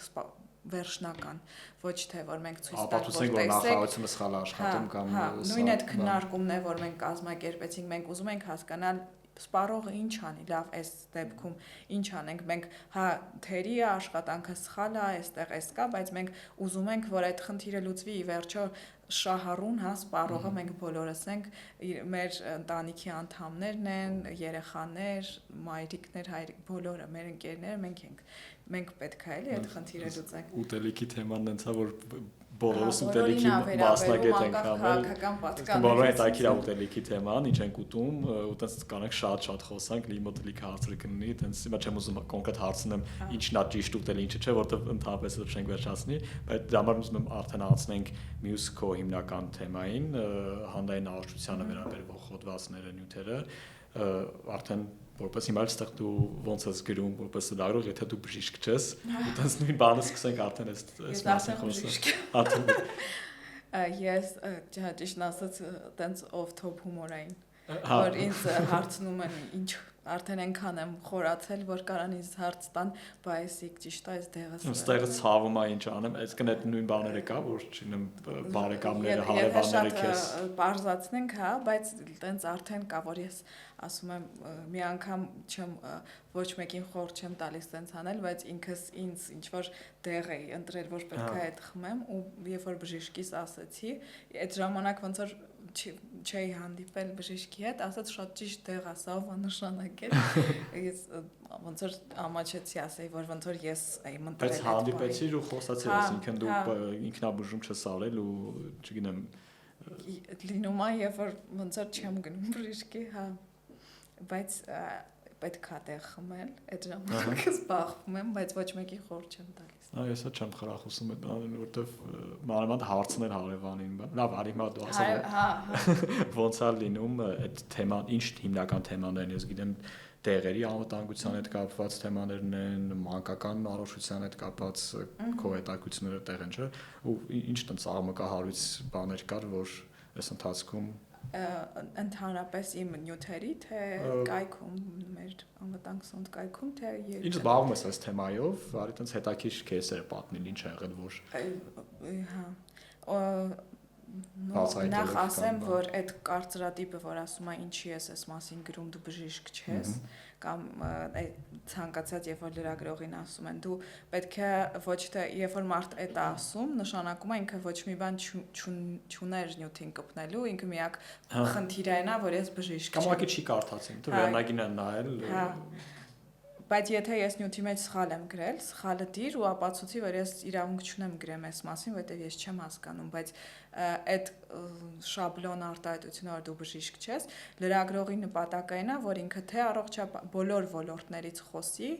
վերջնական, ոչ թե որ մենք ցույց տանք, որ նախարարությունը սխալ աշխատում կամ նույն այդ քննարկումն է, որ մենք կազմակերպեցինք, մենք ուզում ենք հասկանալ սպառողը ինչ անի, լավ, այս դեպքում ինչ անենք, մենք հա թերի է, աշխատանքը սխալ է, այստեղ էս կա, բայց մենք ուզում ենք, որ այդ խնդիրը լուծվի, ի վերջո շահառուն, հա, սպառողը մենք բոլորս ենք, մեր ընտանիքի անդամներն են, երեխաներ, մայրիկներ, հայրիկ, բոլորը, մեր ընկերները մենք պետք է էլի այդ խնդիրը լուծենք։ Ուտելիքի թեման դենցա որ բոլորս ուտելիքի մասնագետ ենք հավել։ Բոլորը հետաքրքիր ուտելիքի թեման, ինչ ենք ուտում, ու տենց կանենք շատ խոսանք, լի ուտելիքի հարցեր կլինի, տենց հիմա չեմ ուզում կոնկրետ հարցնեմ, ինչն է ճիշտ ուտել, ինչը չէ, որովհետև ընդհանրապես դա չենք վերջացնի, բայց դա համար ուզում եմ արդեն անցնենք մյուս քո հիմնական թեմային, հանդային առողջությանը վերաբերող հոդվածները, նյութերը, արդեն որպես հիմա այստեղ դու ոնց ես գրում որպես լրագրող, եթե դու բժիշկ չես, ու տենց նույն բանը սկսենք արդեն այս մասին խոսել։ Ես ճիշտ ասած տենց off top հումորային, որ ինձ հարցնում են ինչ արդեն այնքան եմ խորացել, որ կարան ինձ հարց տան, բայեսիկ ճիշտ այս դեղս։ Ստեղը ցավում է ինչ անեմ, այս կնետ նույն բաները կա, որ չինեմ բարեկամները, հարևանները քեզ բարձրացնենք, հա, բայց տենց արդեն կա, որ ես ասում եմ մի անգամ չեմ ոչ մեկին խորհուրդ չեմ տալիս տենց անել, բայց ինքս ինձ ինչ որ դեղ էի ընտրել, որ պետք է այդ խմեմ ու երբ որ բժիշկիս ասացի, այդ ժամանակ ոնց որ չէի հանդիպել բժիշկի հետ, ասաց շատ ճիշտ դեղ ասա, ով նշանակել։ Ես ոնց որ ամաչեցի ասեի, որ ոնց որ ես էի մտել։ Բայց հանդիպեցիր ու խոսացիր, այսինքն դու ինքնաբուժում չես արել ու չգիտեմ լինում է, երբ որ ոնց որ չեմ գնում բժիշկի, հա, բայց պետք է դեղ խմել, այդ ժամանակ զբաղվում եմ, բայց ոչ մեկի խորհուրդ չեմ տալիս։ Ես չեմ խրախուսում այդ բանը, որովհետև մանավանդ հարցներ հարևանին, լավ, արի հիմա դու ասա ոնց է լինում այդ թեման, ինչ հիմնական թեմաներն ես գիտեմ տեղերի անվտանգության հետ կապված թեմաներն են, մանկական առողջության հետ կապված քո հետաքրքրությունները տեղ են, չէ՞, ու ինչ տենց աղմկահարույց բաներ կար, որ այս ընթացքում ընդհանրապես իմ նյութերի թե կայքում մեր անվտանգ սոնդ կայքում թե Ինչ զբաղվում ես այս թեմայով, արի տենց հետաքրքիր քեզ էր պատմել, ինչ ա եղել, որ նախ ասեմ, որ այդ կարծրատիպը, որ ասում է ինչի ես այս մասին գրում, դու բժիշկ չես, կամ ցանկացած երբ որ լրագրողին ասում են, դու պետք է ոչ թե երբ որ մարդ այդ ասում, նշանակում է ինքը ոչ մի բան չուներ նյութին կպնելու, ինքը միակ խնդիրը այն է, որ ես բժիշկ չեմ։ Կամակի չի կարդացին, դու վերնագին են նայել։ Բայց եթե ես նյութի մեջ սխալ եմ գրել, սխալը դիր ու ապացուցի, որ ես իրավունք չունեմ գրեմ այս մասին, որովհետև ես չեմ հասկանում, բայց այդ շաբլոն արտահայտությունը, որ դու բժիշկ չես, լրագրողի նպատակը այն է, որ ինքը թե բոլոր ոլորտներից խոսի,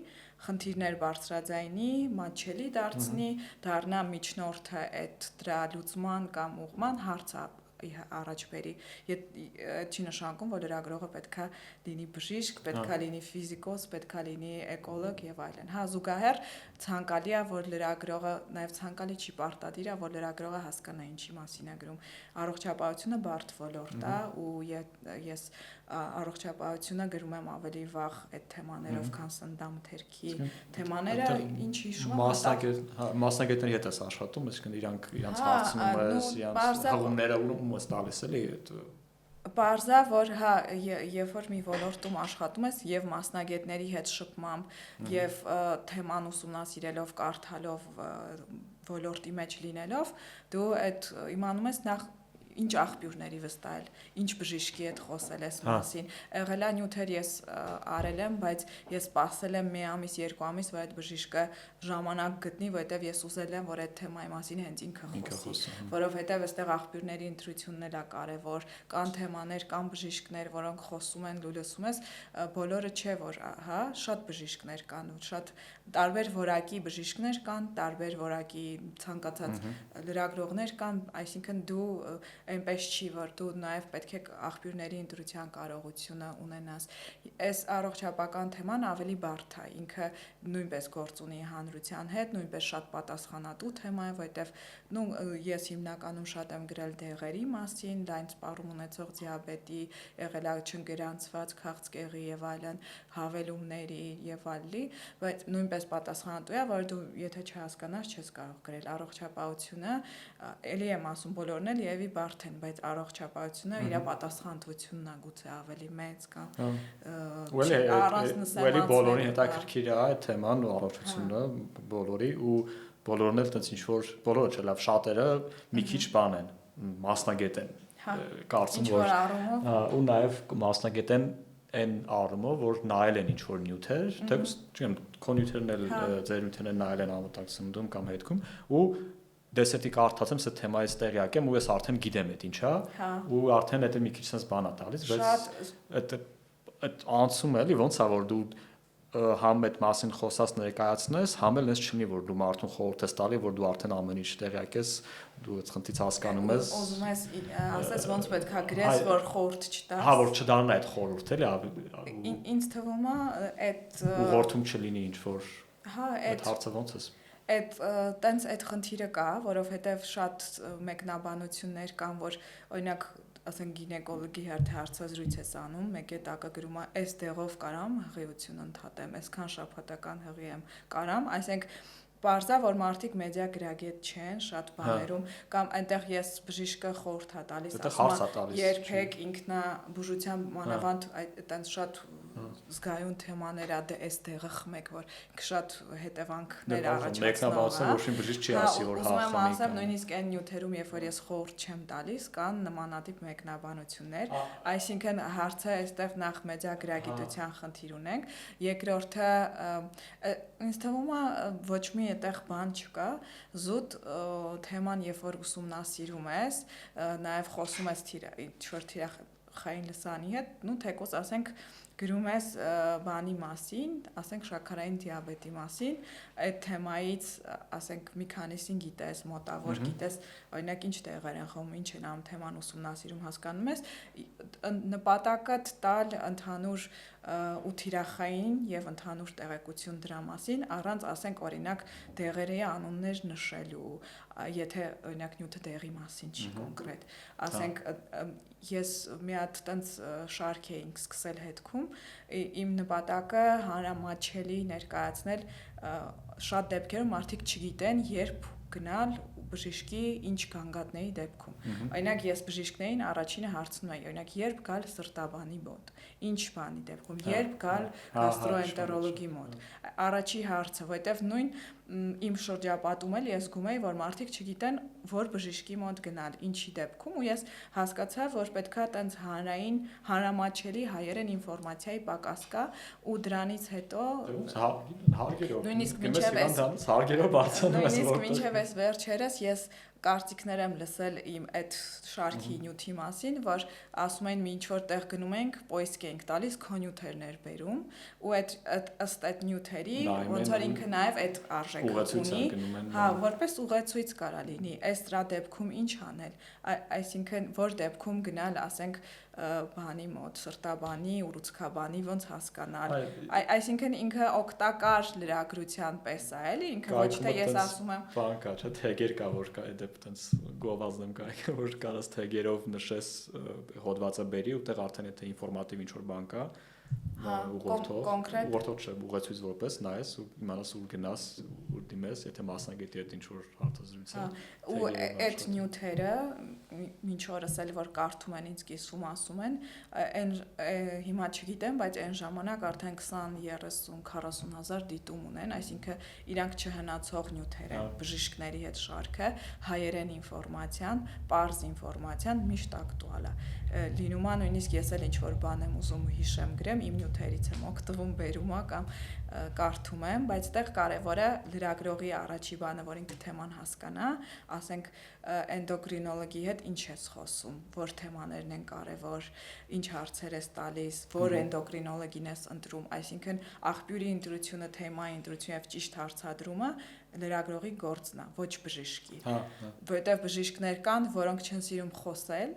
խնդիրներ բարձրաձայնի, մատչելի դարձնի, դառնա միջնորդը այդ դրա լուծման կամ ուղղման հարցը առաջ բերի։ Այդ չի նշանակում, որ լրագրողը պետք է լինի բժիշկ, պետք է լինի ֆիզիկոս, պետք է լինի էկոլոգ եւ այլն։ Հա, զուգահեռ ցանկալի է, որ լրագրողը նաեւ ցանկալի չի պարտադիր է, որ լրագրողը հասկանա ինչի մասին է գրում։ Առողջապահությունը բարդ ոլորտ է ու ես առողջապահությունը գրում եմ ավելի վաղ այդ թեմաներով, քան սննդամթերքի թեմաները, ինչ հիշում եմ։ Մասնագետների հետ ես աշխատում, այսինքն իրանց հարցնում ես, իրանց հղումները ում ես տալիս էլի այդ Պարզա, որ հա, երբ որ մի ոլորտում աշխատում ես եւ մասնագետների հետ շփմամբ եւ թեման ուսումնասիրելով, կարդալով, ոլորտի մեջ լինելով, դու այդ իմանում ես նախ ինչ աղբյուրների վստահել, ինչ բժիշկի հետ խոսել ես մասին։ Եղել է նյութեր ես արել եմ, բայց ես սպասել եմ մի ամիս, երկու ամիս, որ այդ բժիշկը ժամանակ գտնի, որովհետև ես ուզել եմ, որ այդ թեմայի մասին հենց ինքը խոսի, որովհետև այստեղ աղբյուրների ընտրությունն էլ է կարևոր, կան թեմաներ, կան բժիշկներ, որոնք խոսում են, դու լսում ես, բոլորը չէ, որ հա, շատ բժիշկներ կան ու շատ տարբեր որակի բժիշկներ կան, տարբեր որակի ցանկացած լրագրողներ կան, այսինքն դու այնպես չի, որ դու նաև պետք է աղբյուրների ընտրության կարողությունը ունենաս։ Այս առողջապահական թեման ավելի բարդ է, ինքը նույնպես գործ ունի հանրության հետ, նույնպես շատ պատասխանատու թեմա է, որովհետև ես հիմնականում շատ եմ գրել դեղերի մասին, լայն սպառում ունեցող դիաբետի, եղել է չգրանցված քաղցկեղի եւ այլն, հավելումների եւ այլնի, բայց նույնպես պատասխանատու է, որ դու եթե չհասկանաս, չես կարող գրել առողջապահությունը, էլի եմ ասում, բոլորն էլ եւի բարդ արդեն, բայց առողջապահությունը իր պատասխանատվությունն է գուցե ավելի մեծ կամ Ուելի բոլորի հետաքրքիր է այդ թեման ու առողջությունը բոլորի ու բոլորն էլ տենց ինչ որ բոլորը չէ լավ շատերը մի քիչ բան են մասնագետ են կարծում որ ու նաև մասնագետ են այն առումով որ նայել են ինչ որ նյութեր թեպս չգիտեմ քո նյութերն էլ ձեր նյութերն էլ նայել են անվտանգ սննդում կամ հետքում ու դեսետի կարդացեմ սա թեմայից տեղյակ եմ ու ես արդեն գիտեմ այդ ինչա ու արդեն դա մի քիչ sense բան է տալիս բայց այդ անցում էլի ոնց է որ դու համ այդ մասին խոսած ներկայացնես, համ էլ ես չնի որ դու մարդուն խորհուրդ ես տալի, որ դու արդեն ամեն ինչ տեղյակ ես, դու այդ խնդից հասկանում ես։ Ուզում ես ասես ոնց պետք է գրես, որ խորհուրդ չտաս։ Հա, որ չդառնա այդ խորհուրդ էլի։ Ինձ թվում է այդ ուղղորդում չլինի ինչ որ։ Հա, այդ հարցը ոնց է։ Այդ խնդիրը կա, որովհետև շատ մեկնաբանություններ կան, որ օրինակ ասենք գինեկոլոգի հետ հարցազրույց ես անում, մեկը տակը գրում է, այս դեղով կարամ հղիություն ընդհատեմ, այսքան շաբաթական հղի եմ կարամ, այսինքն Պարզա որ մարդիկ մեդիա գրագետ չեն շատ բաներում կամ այնտեղ ես բժիշկը խորհուրդ է տալիս ասում երբեք ինքնաբուժության մանավանդ այտենց շատ զգայուն թեմաներ է դե այս տեղը խմեք որ շատ հետևանքներ առաջացնող է ոչ մի բժիշկ չի ասի որ հա խմի ասեմ նույնիսկ այն նյութերում երբ որ ես խորհուրդ չեմ տալիս կան նմանատիպ մեկնաբանություններ այսինքն հարցը այստեղ նախ մեդիա գրագիտության խնդիր ունենք երկրորդը ինձ թվում է ոչ մի այդտեղ բան չկա զուտ թեման երբ որ ուսումնասիրում ես նաև խոսում ես ինչ-որ թիրախային լսանի հետ նու թեկոս ասենք գրում ես բանի մասին, ասենք շաքարային դիաբետի մասին, այդ թեմայից ասենք մի քանիսին գիտես, մոտավոր գիտես, օրինակ ինչ տեղեր են խմում, ինչ են անում թեման ուսումնասիրում հասկանում ես, նպատակը տալ ընդհանուր ու թիրախային եւ ընդհանուր տեղեկություն դրա մասին, առանց ասենք օրինակ դեղերի անուններ նշելու, եթե օրինակ նյութը դեղի մասին չի կոնկրետ, ասենք ես մի հատ տենց շարք էինք սկսել հետքում իմ նպատակը հանրամատչելի ներկայացնել շատ դեպքերում մարդիկ չգիտեն երբ գնալ բժշկի ինչ գանգատների դեպքում օրինակ ես բժիշկներին առաջինը հարցնում եմ օրինակ երբ գալ սրտաբանի մոտ ինչ բանի դեպքում երբ գալ գաստրոենտերոլոգի մոտ առաջի հարցը որտեվ նույն իմ շրջապատում էլ ես զգում եմ որ մարդիկ չգիտեն որ բժշկի մոտ գնալ ինչի դեպքում ու ես հասկացա որ պետքա տենց հանրային հանրամատչելի հայերեն ինֆորմացիայի պակաս կա ու դրանից հետո հարգերով նույնիսկ մինչև այս վերջերս ես կարծիքներ եմ լսել իմ այդ շարքի նյութի մասին, որ ասում են մի ինչ-որ տեղ գնում ենք, պոիսկ ենք տալիս, քոնյութերներ բերում, ու ըստ այդ նյութերի, ոնց որ ինքը նաև այդ արժեքը ունի, հա, որպես ուղեցույց կարա լինի, այս դրա դեպքում ինչ անել, այսինքն որ դեպքում գնալ, ասենք, բանի մոտ, սրտաբանի, ուռուցքաբանի, ոնց հասկանալ, այսինքն ինքը օգտակար լրագրության պես է, էլի, ինքը ոչ թե ես ասում եմ, բան կա, չէ, թեգեր կա, որ կա այդ տենց գովազդում կա, որ կարաս թեգերով նշես հոդվածը բերի, ուտեղ արդեն եթե ինֆորմատիվ ինչ-որ բան կա, ուղղորդող չէ, ուղեցույց որպես նայես ու իմանաս ուր գնաս, ուր դիմես, եթե մասնագետի հետ ինչ-որ հարցազրույց է։ Ու այդ նյութերը մինչ օրս էլ որ կարդում են ինձ կիսում ասում են, հիմա չգիտեմ, բայց այն ժամանակ արդեն 20-30-40 հազար դիտում ունեն, այսինքն իրանք չհնացող նյութեր են, բժիշկների հետ շարքը, հայերեն ինֆորմացիան, պարզ ինֆորմացիան միշտ ակտուալ է։ Լինում է նույնիսկ ես էլ ինչ-որ բան եմ ուզում հիշեմ գրեմ, իմ նյութերից եմ օգտվում, բերում կամ կարդում եմ, բայց այդտեղ կարևորը լրագրողի առաջի բանը, որ ինքը թեման հասկանա, ասենք էնդոկրինոլոգի հետ ինչ ես խոսում, որ թեմաներն են կարևոր, ինչ հարցեր ես տալիս, որ էնդոկրինոլոգին ես ընտրում, այսինքն աղբյուրի ընտրությունը, թեմայի ընտրությունը եւ ճիշտ հարցադրումը լրագրողի գործն է, ոչ բժշկի։ Որտեղ բժիշկներ կան, որոնք չեն սիրում խոսել,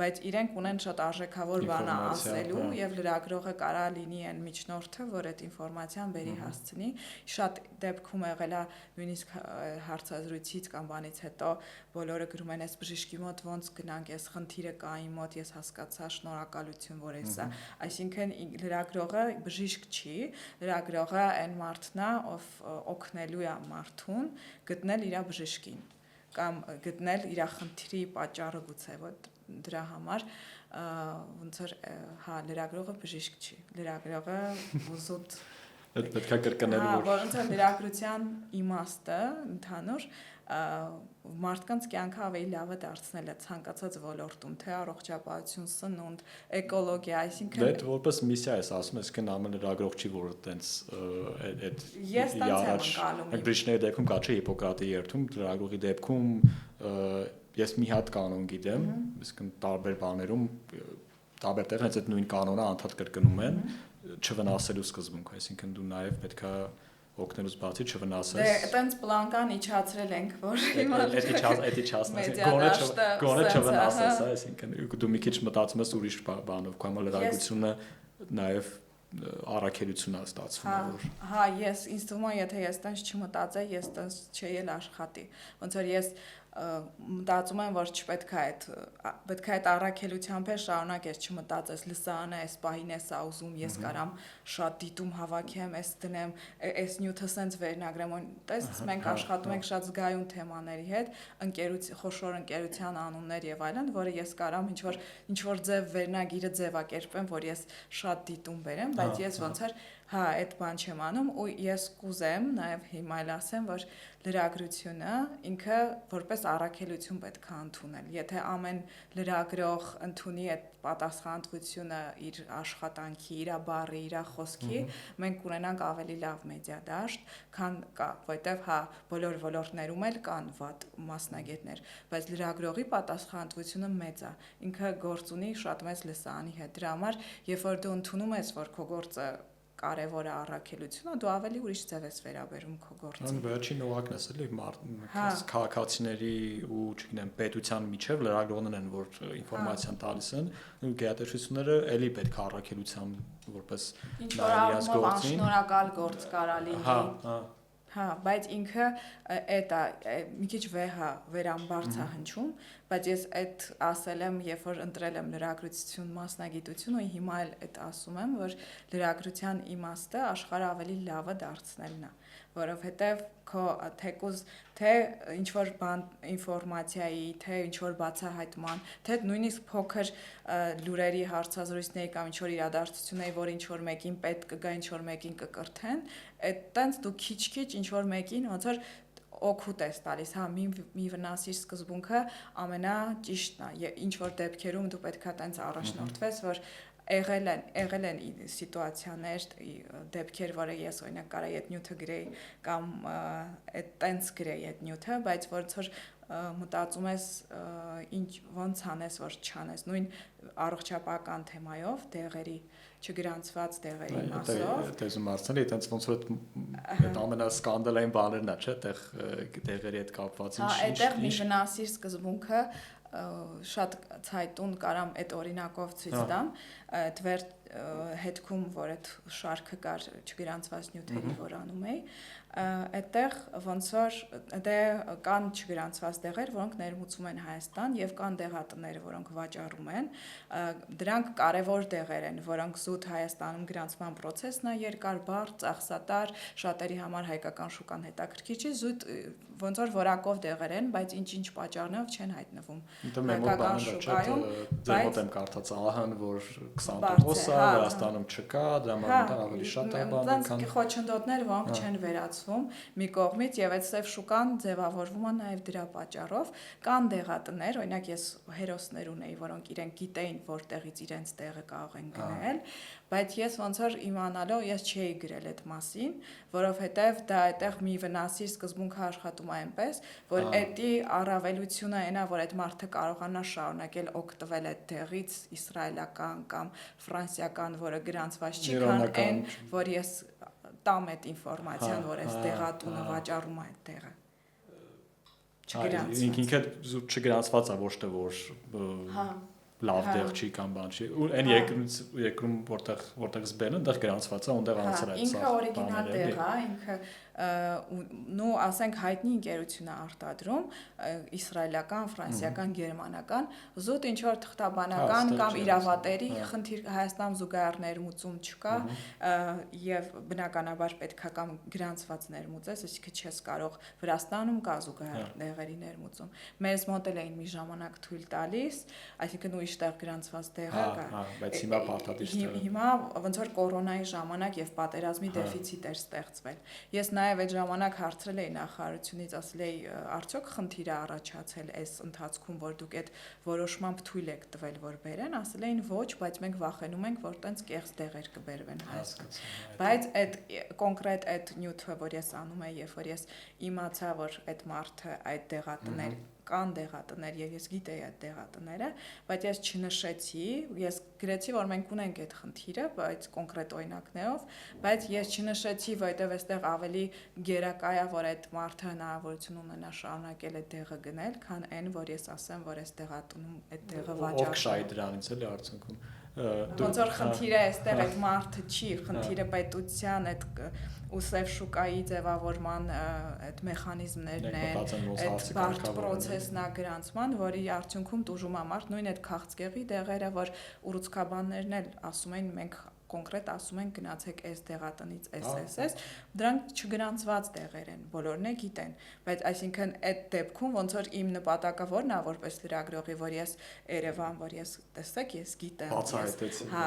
բայց իրենք ունեն շատ արժեքավոր բան ասելու եւ լրագրողը կարա լինի այն միջնորդը, որ այդ ինֆորմացիան բերի հասցնի։ Շատ դեպքում եղել է նույնիսկ հարցազրույցից կամ բանից հետո բոլորը գրում են, այս բժշկի մոտ ոնց գնանք, այս խնդիրը կա իմ մոտ, ես հասկացա, շնորհակալություն, որ էսա։ Այսինքն լրագրողը բժիշկ չի, լրագրողը այն մարդն է, ով օգնելու է մարդուն գտնել իր բժշկին։ կամ գտնել իր խնդրի պատճառը գուցե դրա համար ոնց որ հա լրագրողը բժիշկ չի լրագրողը ուզուտ Այդ պետք է կրկնել որ ոնց որ լրագրության իմաստը ընդհանուր մարդկանց կյանքը ավելի լավը դարձնելը ցանկացած ոլորտում թե առողջապահություն, սնունդ, էկոլոգիա, այսինքն Դե որպես միսիա ես ասում, այսինքն ամեն լրագրող չի որ այտենց այդ ես տենց եմ անցալում։ Բրիշների դեպքում կա չէ Հիպոկրատի երթում, լրագրողի դեպքում ես մի հատ կանոն գիտեմ, այսինքն տարբեր բաներում տարբեր տեղ հենց այդ նույն կանոնը անդադ կրկնում են չվնասելու սկզբունք, այսինքն դու նաև պետքա օգնելուց բացի չվնասես։ Դե այտենց պլանկան իջացրել ենք, որ հիմա գոնե չվնասես, այսինքն դու մի քիչ մտածում ես ուրիշ բանով, կամ լրագրությունը նաև առաքելություն է ստացվում որ հա ես ինձ թվում է եթե ես տենց չմտածեի ես տենց չէի էլ աշխատի ոնց որ ես մտածում եմ որ չպետք է այդ առաքելությամբ է շարունակես չմտածես լսանը այս պահին էսա ուզում ես կարամ շատ դիտում հավաքեմ այս դնեմ այս նյութը սենց վերնագրեմ տես մենք աշխատում ենք շատ զգայուն թեմաների հետ խոշոր ընկերության անուններ եւ այլն որը ես կարամ ինչ որ ձև վերնագիրը ձևակերպեմ որ ես շատ դիտում բերեմ բայց ես ոնց որ հա այդ բան չեմ անում ու ես կուզեմ նաև հիմա էլ ասեմ որ լրագրությունը ինքը որպես առաքելություն պետք է ընդունել եթե ամեն լրագրող ընդունի այդ պատասխանատվությունը իր աշխատանքի իր բառի իր խոսքի մենք կունենանք ավելի լավ մեդիա դաշտ քան կա որտեվ հա բոլոր ոլորտներում էլ կան վատ մասնագետներ բայց լրագրողի պատասխանատվությունը մեծ է ինքը գործ ունի շատ մեծ լսարանի հետ դրա համար երբ որ դու ընդունում ես որ քո գործը կարևոր է առաքելությունը դու ավելի ուրիշ ձև ես վերաբերում քո գործին։ Վերջին օղակն է, էլի քաղաքացիների ու, չգիտեմ, պետության միջև լրագրողներն են, որ ինֆորմացիան տալիս են, ու գերատեսչությունները էլի պետք է առաքելությամբ որպես իրենց գործին անշնորհակալ գործ կարա լինի։ Հա, բայց ինքը այդ է մի քիչ վերամբարձ է հնչում, բայց ես այդ ասել եմ, երբ որ ընտրել եմ լրագրություն մասնագիտություն ու հիմա էլ այդ ասում եմ, որ լրագրության իմաստը աշխարհը ավելի լավը դարձնելն է, որովհետև քո թեկուզ թե ինչ որ բան ինֆորմացիայի, թե ինչ որ բացահայտման, թե նույնիսկ փոքր լուրերի հարցազրույցների կամ ինչ որ իրադարձությունների, որ ինչ որ մեկին պետք կգա, ինչ որ մեկին կկրթեն, այդտենց դու քիչ-քիչ ինչ որ մեկին ոնց որ օգուտ ես տալիս, հա, մի վնասիր սկզբունքը ամենաճիշտն է, ինչ որ դեպքերում դու պետքա տենց առաջնորդվես, որ եղել են սիտուացիաներ, դեպքեր, որը ես օրինակ կարայի այդ նյութը գրեի կամ այդ տենց գրեի այդ նյութը, բայց ոնց որ մտածում ես ոնց անես, որ չանես, նույն առողջապահական թեմայով, դեղերի չգրանցված դեղերի մասով։ Տեսում արցնել, այտենց ոնց որ այդ ամենասկանդալային բաներն է, չէ՞, դեղերի հետ կապված ինչ։ Հա, այդտեղ մի վնասիր սկզբունքը շատ ցայտուն կարամ այդ օրինակով ցույց տամ հետքում որ այդ շարքը կար չգրանցված նյութերի որ անում էի այդտեղ ոնց որ դե կան չգրանցված դեղեր որոնք ներմուծում են Հայաստան եւ կան դեղատները որոնք վաճառում են դրանք կարևոր դեղեր են որոնք զուտ Հայաստանում գրանցման process-ն է երկար բարդ ծախսատար շատերի համար հայկական շուկան հետաքրքիր չի զուտ ոնց որ որակով դեղեր են բայց ինչ պատճառներով չեն հայտնվում հայկական շուկայում ձեր մոտ եմ կարդաց ահան որ 20% է Վրաստանում չկա դրա համար ավելի շատ է բանը քան խոչընդոտներ որոնք չեն վերացվում մի կողմից եւ այդ սև շուկան ձևավորվում է նաեւ դրա պատճառով կան դեղատներ օրինակ ես հերոսներ ունեի որոնք իրենք գիտեին որտեղից իրենց տեղը կարող են գնել բայց ես ոնց որ իմանալով ես չէի գրել այդ մասին որովհետեւ դա այդտեղ մի վնասիր սկզբունքը աշխատում է այնպես որ այդի առավելությունը այնա որ այդ մարդը կարողանա շարունակել օգտվել այդ դեղից իսրայելական կամ ֆրանսիական որը գրանցված չի քան այն որ ես տամ այդ ինֆորմացիան որ այս դեղատունը վաճառում է այդ դեղը չգրանցված ինքը զուտ չգրանցված է ոչ թե որ լավ դեղ չի կամ բան չի ու այն երկրում որտեղ զբերն այնտեղ գրանցված է այնտեղ անցել է ինքը օրիգինալ դեղ է ինքը նու ասենք հայտնի ընկերություն է արտադրում իսրայելական, ֆրանսիական, գերմանական, զուտ ինչ որ թղթաբանական կամ իրավատերի խնդիր Հայաստանում զուգահեռ ներմուծում չկա եւ բնականաբար պետքա կամ գրանցված ներմուծես, այսինքն չես կարող Վրաստանում կա զուգահեռ դեղերի ներմուծում։ Մեզ մոտ էլ էին մի ժամանակ թույլ տալիս, այսինքն ուրիշ տեղ գրանցված դեղեր կա։ Բայց հիմա պարտադիր է։ Հիմա ոնց որ կորոնայի ժամանակ եւ պատերազմի դեֆիցիտ էր ստեղծվել։ Ես նաեւ այդ ժամանակ հարցրել էի նախարարությունից, ասել էի արդյոք խնդիր է առաջացել այս ընթացքում, որ դուք այդ որոշմամբ թույլ եք տվել, որ բերեն, ասել էին ոչ, բայց մենք վախենում ենք, որ տենց կեղծ դեղեր կբերվեն Հայաստան։ Բայց այդ կոնկրետ այդ նյութը, որ ես անում եմ, երբ որ ես իմացա, որ այդ մարդը այդ դեղատներ կան դեղատներ եւ ես գիտեի այդ դեղատները, բայց ես չնշեցի, ես գրեցի, որ մենք ունենք այդ խնդիրը, բայց կոնկրետ օրինակներով, բայց ես չնշեցի, որովհետեւ այստեղ ավելի գերակա է, որ այդ մարդը հնարավորություն ունենա շարունակել այդ դեղը գնել, քան այն, որ ես ասեմ, որ այս դեղատունում այդ դեղը վաճառվում։ Ով կշահի դրանից էլի արդյունքում։ Ոնց որ խնդիրը այստեղ այդ մարդը չի, խնդիրը պետության այդ ուսև շուկայի ձևավորման այդ մեխանիզմներն են, այդ բարդ պրոցեսնա գրանցման, որի արդյունքում տուժում է մարդ, նույն այդ քաղցկեղի դեղերը, որ ուռուցքաբաններն էլ ասում են, մենք կոնկրետ ասում են գնացեք այս դեղատնից SSS, դրանք չգրանցված դեղեր են, բոլորն է գիտեն, բայց այսինքն այդ դեպքում ոնց որ իմ նպատակը որն է որպես լրագրողի, որ ես Երևան, որ ես տեսեք, ես գիտեմ, հա,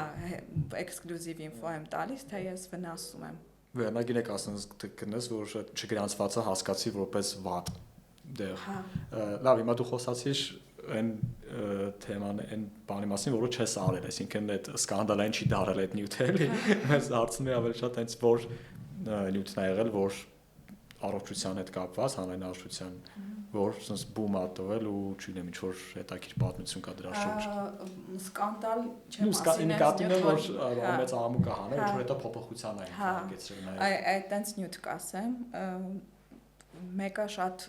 էքսկլյուզիվ ինֆո եմ տալիս, թե ես վնասում եմ։ Վերնագին եք ասած կգնես, որ չգրանցվածը հասկացի որպես վատ դեղ։ Լավ, հիմա դու խոսացիր այն թեման, այն բանի մասին, որը չես արել, այսինքն այդ սկանդալային չի դարել այդ նյութը, էլի։ Մեզ հարցնում է ավելի շատ այնց որ նյութն է եղել, որ առողջության հետ կապված, հանրային առողջության, որ sense բում ա տվել ու չգիտեմ ինչ որ հետաքրքիր պատմություն կա դրա շուրջ։ Սկանդալ չեմ ասի, նկատին է որ մեծ աղմուկ կա հանել, ինչ որ հետո փոփոխության այն հանգեցրել նաև։ Այդ տենց նյութ կասեմ, մեկը շատ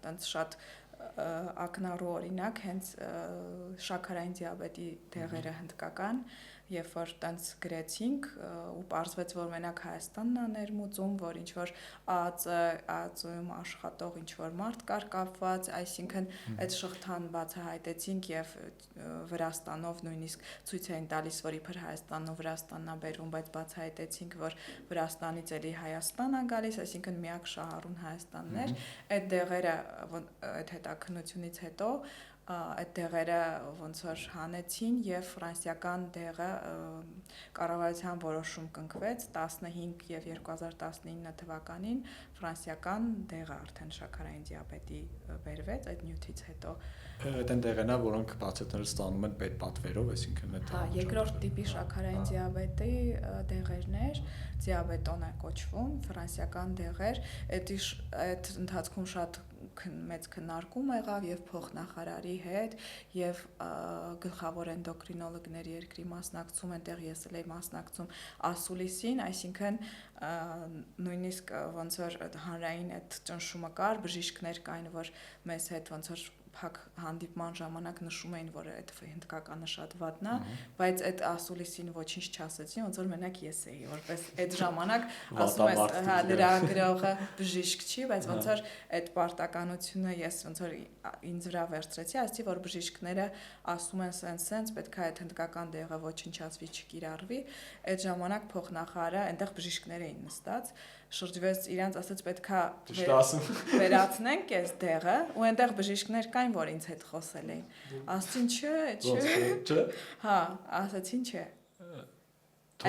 տենց շատ ակնառու օրինակ հենց շաքարային դիաբետի դեղերը հնդկական, երբ որ տենց գրեցինք ու պարզվեց, որ մենակ Հայաստանն է ներմուծում, որ ինչ որ ԱԱԾ-ում աշխատող ինչ որ մարդ կար կապված, այսինքն այդ շղթան բացահայտեցինք եւ Վրաստանով նույնիսկ ցույց էին տալիս, որ իբր Հայաստանն ու Վրաստանն է բերում, բայց բացահայտեցինք, որ Վրաստանից էլի Հայաստան է գալիս, այսինքն միակ շահառուն Հայաստանն էր, այդ դեղերը այդ հետաքննությունից հետո այդ դեղերը ոնց որ հանեցին եւ ֆրանսիական դեղը կառավարության որոշում կնքվեց 15 եւ 2019 թվականին ֆրանսիական դեղը արդեն շաքարային դիաբետի բերվեց այդ նյութից հետո այդ դեղերն է որոնք բացատրել ստանում են պետպատվերով, այսինքն այդ երկրորդ տիպի շաքարային դիաբետի դեղերներ դիաբետոն է կոչվում ֆրանսիական դեղեր այդ ընթացքում շատ մեծ քննարկում եղավ եւ փոխնախարարի հետ եւ գլխավոր էնդոկրինոլոգների երկրի մասնակցում այնտեղ ես էլ եմ մասնակցում ասուլիսին, այսինքն նույնիսկ ոնց որ հանրային այդ ճնշումը կար, բժիշկներ կային, որ մեզ հետ ոնց որ փակ հանդիպման ժամանակ նշում էին, որ այդ հնդկականը շատ վատն է, բայց այդ ասուլիսին ոչինչ չասեցին, ոնց որ մենակ ես էի, որպես այդ ժամանակ ասում ես, հա, լրագրողը բժիշկ չի, բայց ոնց որ այդ պարտականությունը ես ոնց որ ինձ վրա վերցրեցի, ասեցի, որ բժիշկները ասում են սենց, պետք է այդ հնդկական դեղը ոչնչացվի, չկիրառվի, այդ ժամանակ փոխնախարարը այնտեղ բժիշկներ էին նստած, շրջվեց իրանց, ասաց պետքա վերացնենք այս դեղը, ու այնտեղ բժիշկներ կային, որ ինձ հետ խոսել էին։ Ասացին, չէ։ Հա, ասացին, չէ։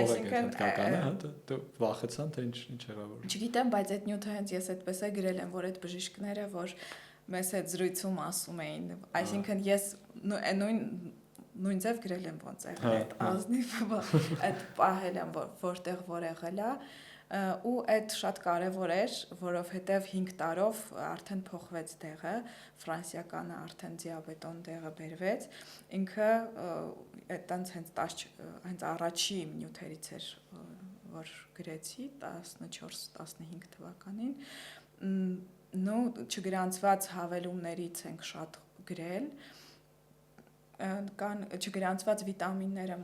Այսինքն դու վախեցան թե ինչ եղավ։ Չգիտեմ, բայց այդ նյութը հենց ես այդպես է գրել եմ, որ այդ բժիշկները, որ մեզ հետ զրույցում ասում էին, այսինքն ես նույն ձև գրել եմ ոնց է այդ ազնիվ այդ պահել եմ որտեղ որ եղել է ու այդ շատ կարևոր էր, որովհետև 5 տարով արդեն փոխվեց դեղը, ֆրանսիականը արդեն դիաբետոն դեղը բերվեց, ինքը այդտենց հենց առաջի նյութերից էր, որ գրեցի 14-15 թվականին, նո չգրանցված հավելումներից ենք շատ գրել, կան չգրանցված վիտամինները,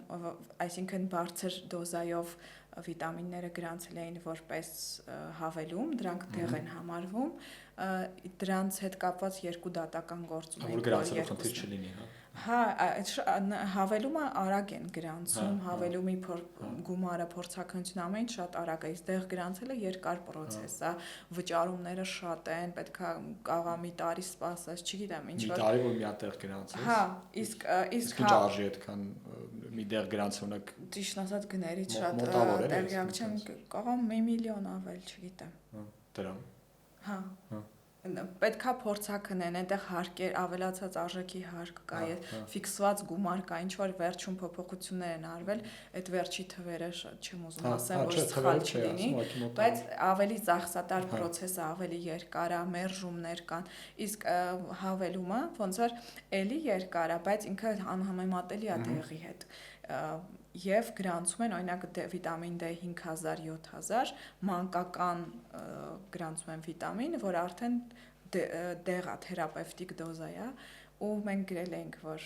այսինքն բարձր դոզայով վիտամինները գրանցել էին որպես հավելում, դրանք դեղ են համարվում, դրանց հետ կապված երկու դատական գործ ունենք, որ գրանցելու խնդիր չլինի, հա, հավելումը արագ են գրանցում, հավելումի գումարը փորձաքննություն ամեն ինչ շատ արագ է, իսկ դեղ գրանցելը երկար process է, վճարումները շատ են, պետքա կաղա մի տարի սպասես, չգիտեմ, ինչ որ։ Մի տարի որ մի հատ դեղ գրանցես։ Հա, իսկ ինչ արժի այդքան մի դեղ գրանցունակ։ Ճիշտ ասած գներից շատ տեղյակ չեմ, կաղա 1 միլիոն ավել, չգիտեմ։ Դրամ։ Հա։ Պետքա փորձաքննեն, այնտեղ հարկեր, ավելացած արժեքի հարկ կա, ֆիքսված գումար կա, ինչ որ վերջում փոփոխություններ են արվել, այդ վերջի թվերը չեմ ուզում ասեմ, որ սխալ չլինի, բայց ավելի ծախսատար process-ը ավելի երկար է, մերժումներ կան, իսկ հավելումը ոնց որ էլի երկար է, բայց ինքը անհամեմատելի է դեղի հետ։ Եվ գրանցում են օրինակ վիտամին D 5000, 7000, մանկական գրանցում են վիտամին, որ արդեն դեղա թերապևտիկ դոզա է, ու մենք գրել ենք, որ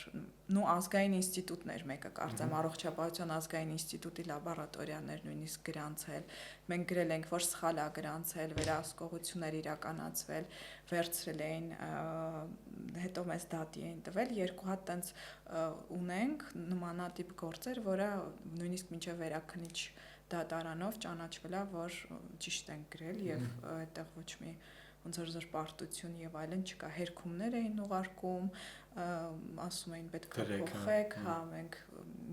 ազգային ինստիտուտներ մեկը կարծեմ առողջապահության ազգային ինստիտուտի լաբորատորիաներ նույնիսկ գրանցել, մենք գրել ենք, որ սխալ է գրանցել, վերահսկողություններ իրականացվել, վերցրել էին, հետո մեզ դատի էին տվել, երկու հատ տենց ունենք նմանատիպ գործեր, որը նույնիսկ մինչև վերաքննիչ դատարանով ճանաչվել է, որ ճիշտ են գրել եւ այդտեղ ոչ մի ոնց որ զրպարտություն եւ այլն չկա, հերքումներ էին ուղարկում, ասում էին պետք է փոխեք, հա, մենք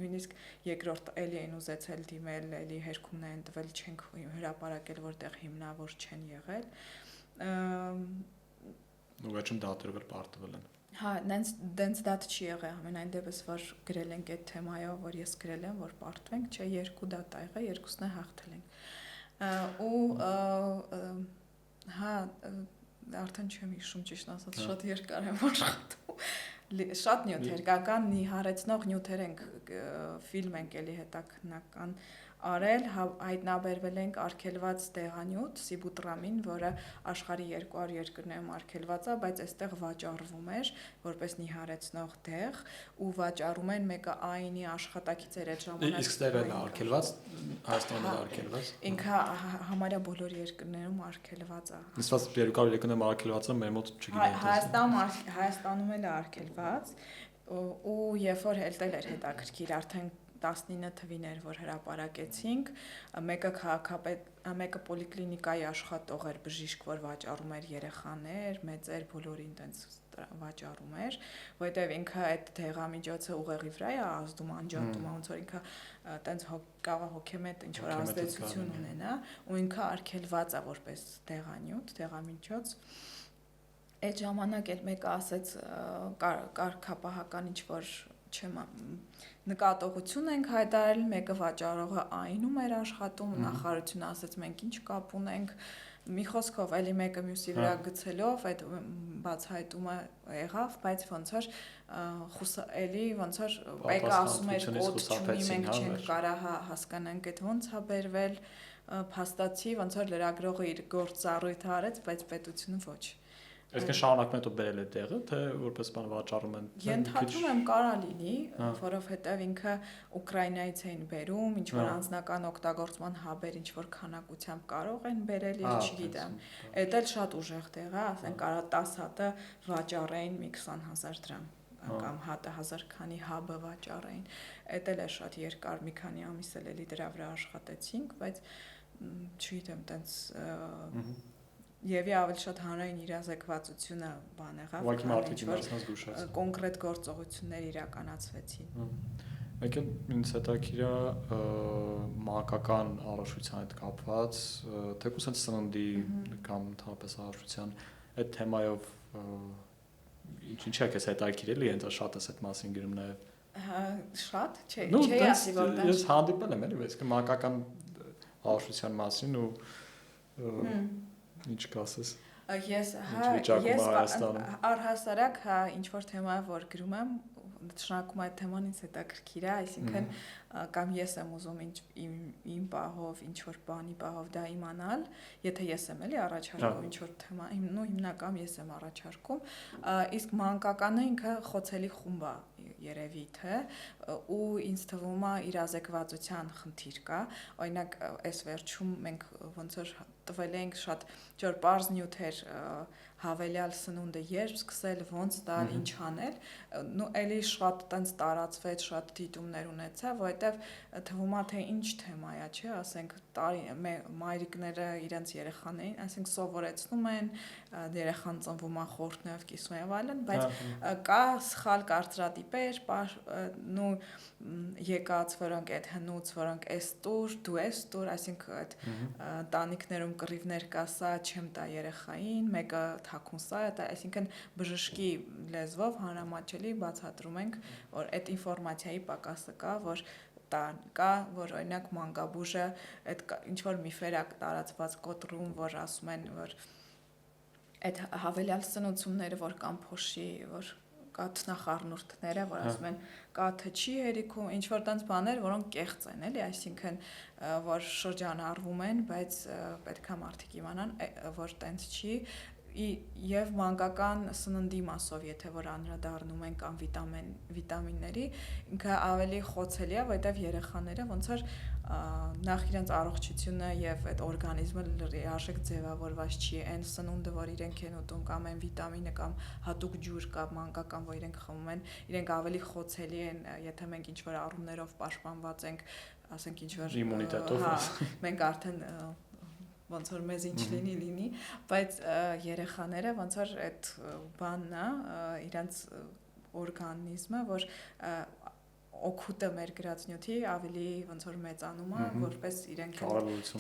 նույնիսկ երկրորդ էլի էին ուզեցել դիմել, էլի հերքումներ են տվել, չենք հրապարակել, որտեղ հիմնավոր չեն եղել։ Ու վերջում դատերը պարտվել են։ Հա, դենց դատ չի եղել, ամենայն դեպս որ գրել ենք այդ թեմայով, որ ես գրել եմ, որ պարտվենք, չէ, երկու դատ ա եղել, երկուսն է հաղթել ենք։ Ու հա, արդեն չեմ հիշում, ճիշտ ասած, շատ երկար եմ աշխատում, շատ նյութեր, կական նիհարեցնող նյութեր ենք, ֆիլմ ենք էլի հետաքննական արել, հայտնաբերվել ենք արգելված դեղանյութ, սիբուտրամին, որը աշխարհի 200 երկրներում արգելված է, բայց այստեղ վաճառվում էր, որպես նիհարեցնող դեղ, ու վաճառում են մեկը այն-ի աշխատակից էր այդ ժամանակ։ Իսկ ստեղ էլ արգելված, Հայաստանում էլ արգելված։ Ինքը համարյա բոլոր երկրներում արգելված է։ Նստած 200 երկրներում արգելված է, մեր մոտ չգիտեմ։ Հայաստանում էլ է արգելված, ու երբ որ հելտել էր հետաքրքիր, արդեն 19 թվին էր, որ հրապարակեցինք, մեկը պոլիկլինիկայի աշխատող էր, բժիշկ, որ վաճառում էր երեխաներ, մեծեր, բոլորին տենց վաճառում էր, որտեղ ինքը այդ դեղամիջոցը ուղեղի վրա է ազդում, անջատում, ոնց որ ինքը տենց կարող հոգեմետ ինչ որ ազդեցություն ունենա, ու ինքը արգելված է որպես դեղանյութ, դեղամիջոց։ Այդ ժամանակ էլ մեկը ասեց կարգապահական ինչ որ չեմ նկատողություն ենք հայտարարել, մեկը վաճառողը այնում էր աշխատում, նախարարությունը ասեց մենք ինչ կապ ունենք, մի խոսքով էլի մեկը մյուսի վրա գցելով այդ բացահայտումը եղավ, բայց ոնց որ էլի ոնց որ մեկը ասում էր կոդ չունի, մենք չենք կարող հասկանանք այդ ոնց է բերվել, փաստացի ոնց որ լրագրողը իր գործառույթը արեց, բայց պետությունը ոչ։ Այսինքն շարունակում են բերել այդ տեղը, թե որպես բան վաճառում են։ Ենթադրում եմ կարա լինի, որովհետև ինքը Ուկրաինայից էին բերում, ինչ որ անձնական օգտագործման հաբեր, ինչ որ քանակությամբ կարող են բերել, ես չգիտեմ։ Էդ էլ շատ ուժեղ տեղ է, ասենք կարա 10 հատը վաճառեին մի 20000 դրամ, կամ հատը 1000 քանի հաբը վաճառեին։ Էդ էլ է շատ երկար, մի քանի ամիս էլ էլի դրա վրա աշխատեցինք, բայց չգիտեմ, տենց Եվ ավելի շատ հանրային իրազեկվածությունը բան եղավ, կոնկրետ գործողություններ իրականացվեցին։ Մեկ էլ ինձ հետաքրքիր է մանկական առողջության հետ կապված, թեկուզ հենց սննդի կամ ընդհանրապես առողջության այդ թեմայով ինչ է քեզ հետաքրքրելի, հենց շատ էս այդ մասին գրում նաև։ Շատ, չէ, ասի որ դա։ Ես հանդիպել եմ էլի, բայց մանկական առողջության մասին ու Ինչ կասես։ Ես առհասարակ ինչ որ թեմա որ գրում եմ, շնորհակալ այդ թեման ինձ հետաքրքիր է, այսինքն կամ ես եմ ուզում իմ պահով, ինչ որ բանի պահով դա իմանալ, եթե ես եմ էլի առաջարկում ինչ որ թեմա, հիմնական ես եմ առաջարկում, իսկ մանկականը ինքը խոցելի խումբ է երևույթը ու ինձ թվում է իրազեկվածության խնդիր կա, օրինակ այս վերջում մենք ոնց որ տվել ենք շատ ջոր པարզ նյութեր հավելյալ սնունդը երբ սկսել, ոնց տալ, ինչ անել, նու էլի շատ տենց տարածվեց, շատ դիտումներ ունեցա, որովհետև թվում է թե ինչ թեմա է, չէ, ասենք մայրիկները իրենց երեխաներին, ասենք սովորեցնում են, երեխան ծնվում է խորհրդներով կիսում եւ այլն, բայց կա սխալ կարծրատիպեր, նու եկած, որոնք այդ հնուց, որոնք էս տուր, դու էս տուր, այսինքն այդ տանիքներում կռիվներ կա, սա չեմ տա երեխային, մեկը թաքուն սա է, այսինքն բժշկի լեզվով հանրամատչելի բացատրում ենք, որ այդ ինֆորմացիայի պակասը կա, որ կա, որ օրինակ մանկաբույժը այդ ինչ որ միֆեր է տարածված կոտրում, որ ասում են, որ այդ հավելյալ սնուցումները, որ կամ փոշի, որ կաթնախառնուրդները, որ ասում են կաթը չի հերիքում, ինչ որ տենց բաներ, որոնք կեղծ են, էլի, այսինքն որ շրջանառվում են, բայց պետք է մարդիկ իմանան, որ տենց չի եւ մանկական սննդի մասով, եթե որ անդրադառնում են կամ վիտամինների, ինքը ավելի խոցելի է, որովհետեւ երեխաները ոնց որ նախ իրենց առողջությունը եւ այդ օրգանիզմը լիարժեք ձևավորված չի, այն սնունդը, որ իրենք են ուտում կամ այն վիտամինը կամ հատուկ ջուր կամ մանկական, որ իրենք խմում են, իրենք ավելի խոցելի են, եթե մենք ինչ որ առումներով պաշտպանված ենք, ասենք ինչ որ իմունիտետով, մենք արդեն ոնց որ մեզ ինչ լինի, բայց երեխաները ոնց որ այդ բանն է, իրենց օրգանիզմը, որ օգուտը մեր գրած նյութի ավելի ոնց որ մեծանում է, որպես իրենք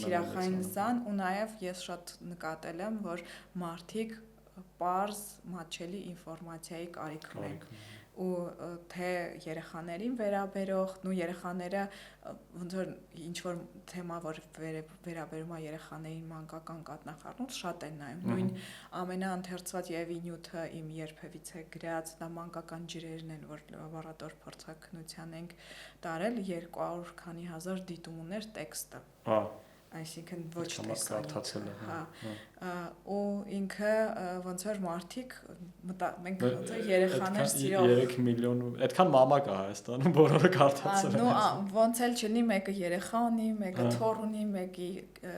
թիրախային զան ու նաև ես շատ նկատել եմ, որ մարդիկ պարզ մատչելի ինֆորմացիայի կարիք ունեն ու թե երեխաներին վերաբերող, նու երեխաները ոնց որ ինչ որ թեմա, որ վերաբերում է երեխաներին մանկական կաթնախառնուրդ, շատ են նայում, նույն ամենաընթերցված Եվի նյութը իմ երբևիցե գրած, դա մանկական ջրերն են, որ լաբորատոր փորձաքննության ենք տարել 200 քանի հազար դիտում ուներ տեքստը, այսինքն ոչ տեսանյութ, ու ինքը ոնց որ մարդիկ մենք ոնց որ երեխաներ սիրող 3 միլիոն, այդքան մամա կա Հայաստանում, բոլորը կարդացել են։ Ոնց էլ չլինի, մեկը երեխա ունի, մեկը թոռ ունի, մեկի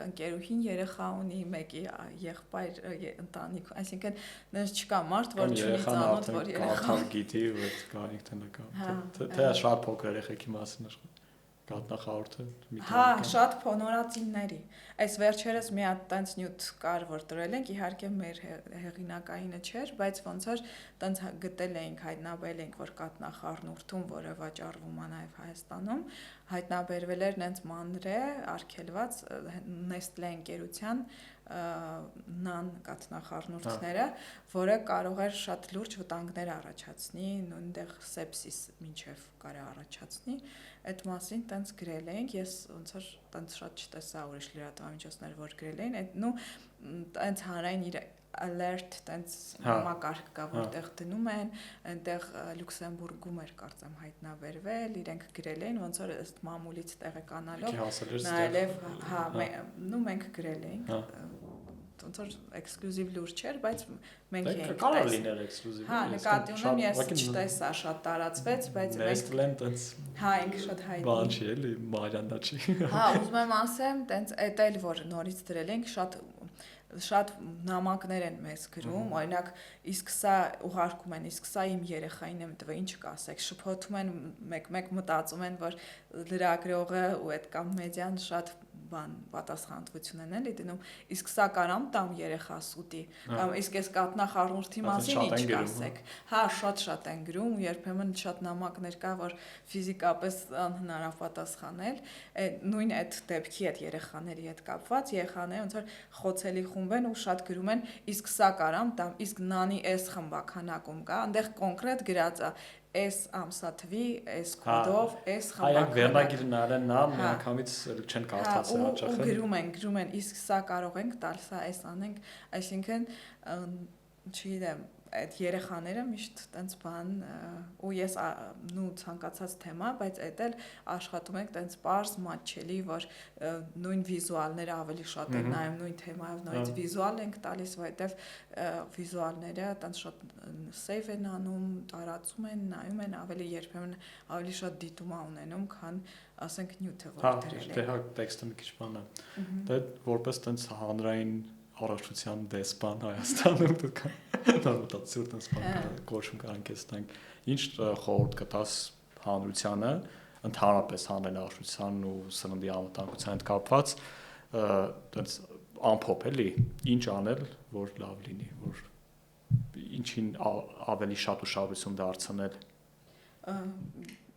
ընկերուհին երեխա ունի, մեկի եղբայր ընտանիք, այսինքն դες չկա մարդ, որ չունի ծանոթ, որ երեխա գիտի, ու այդ կանիք թե շատ փոքր երեխեքի մասին է կաթնախառնուրդը շատ նորածինների։ Այս վերջերս մի հատ տենց նյութ կար, որ դրել ենք, իհարկե մեր հեղինակայինը չէր, բայց ոնց որ տենց գտել էինք, հայտնաբերել էինք, որ կաթնախառնուրդում, որը վաճառվում է նաև Հայաստանում, հայտնաբերվել էր նենց մանրե, արգելված Nestlé ընկերության նան կաթնախառնուրդները, որը կարող էր շատ լուրջ վտանգներ առաջացնի, նույնտեղ սեպսիս մինչև կարա առաջացնի, այդ մասին տենց գրել էինք, ես ոնց որ տենց շատ չտեսա ուրիշ լրատվամիջոցներ, որ գրել էին, այդ նու տենց հանրային իր alert տենց համակարգ կա, որտեղ դնում են, այնտեղ Լյուքսեմբուրգում էր կարծեմ հայտնաբերվել, իրենք գրել էին, ոնց որ ըստ մամուլից տեղեկանալով, նայելով, նու մենք գրել էինք, ոնց որ էքսկլյուզիվ լուր չէր, բայց մենք էինք կարող լինել էքսկլյուզիվ։ Նկատի ունեմ, ես չտեսա, շատ տարածվեց, բայց Nestlé-ն տենց ինքը շատ հայտնի բան չի էլի, Մարիաննա չի։ Ուզում եմ ասեմ, տենց էդ էլ որ նորից դրել ենք, շատ նամակներ են մեզ գրում, օրինակ, իսկ սա ուղարկում են, իսկ սա իմ երեխային եմ տվել, ինչ կասեք, շփոթում են, մեկ մտածում են, որ լրագրողը ու այդ կամ մեդիան շատ պատասխանատվություն են էլի դնում, իսկ սա կարամ տամ երեխաս ուտի, կամ իսկ այս կաթնախառնուրդի մասին ինչ կասեք, շատ են գրում, երբեմն շատ նամակներ կա, որ ֆիզիկապես անհնար է պատասխանել, նույն այդ դեպքի այդ երեխաների հետ կապված, երեխաները ոնց որ խոցելի խումբ են ու շատ գրում են, իսկ սա կարամ տամ, իսկ նանի էս խմբականակում կա, այնտեղ կոնկրետ գրած է այս ամսաթվի, այս կոդով, այս խմբականակը։ Վերնագիրը նայել նա միանգամից չեն կարդացել հաճախ։ Ու գրում են, իսկ սա կարող ենք տալ, սա այս անենք, այսինքն չգիտեմ, այդ երեխաները միշտ տենց բան ու ես նու ցանկացած թեմա, բայց այդ էլ աշխատում ենք տենց པարզ մատչելի, որ նույն վիզուալները ավելի շատ են նայում նույն թեմայով, նույն վիզուալ ենք տալիս, որովհետև վիզուալները տենց շատ սեյվ են անում, տարածում են, նայում են, ավելի երբեմն ավելի շատ դիտում ունենում, քան ասենք նյութը որ դրել է։ Հա, տեքստը մի քիչ բան է։ Դա որպես տենց հանրային առողջության դեսպան Հայաստանում դուք նորմատիվ տես բան կոչում կարանք էստանք ինչ խորհուրդ կտաս հանրությանը ընդհանրապես հանրային առողջության ու սննդի անվտանգության հետ կապված տես ամփոփ էլի ինչ անել որ լավ լինի որ ինչին ավելի շատ ուշադրություն դարձնել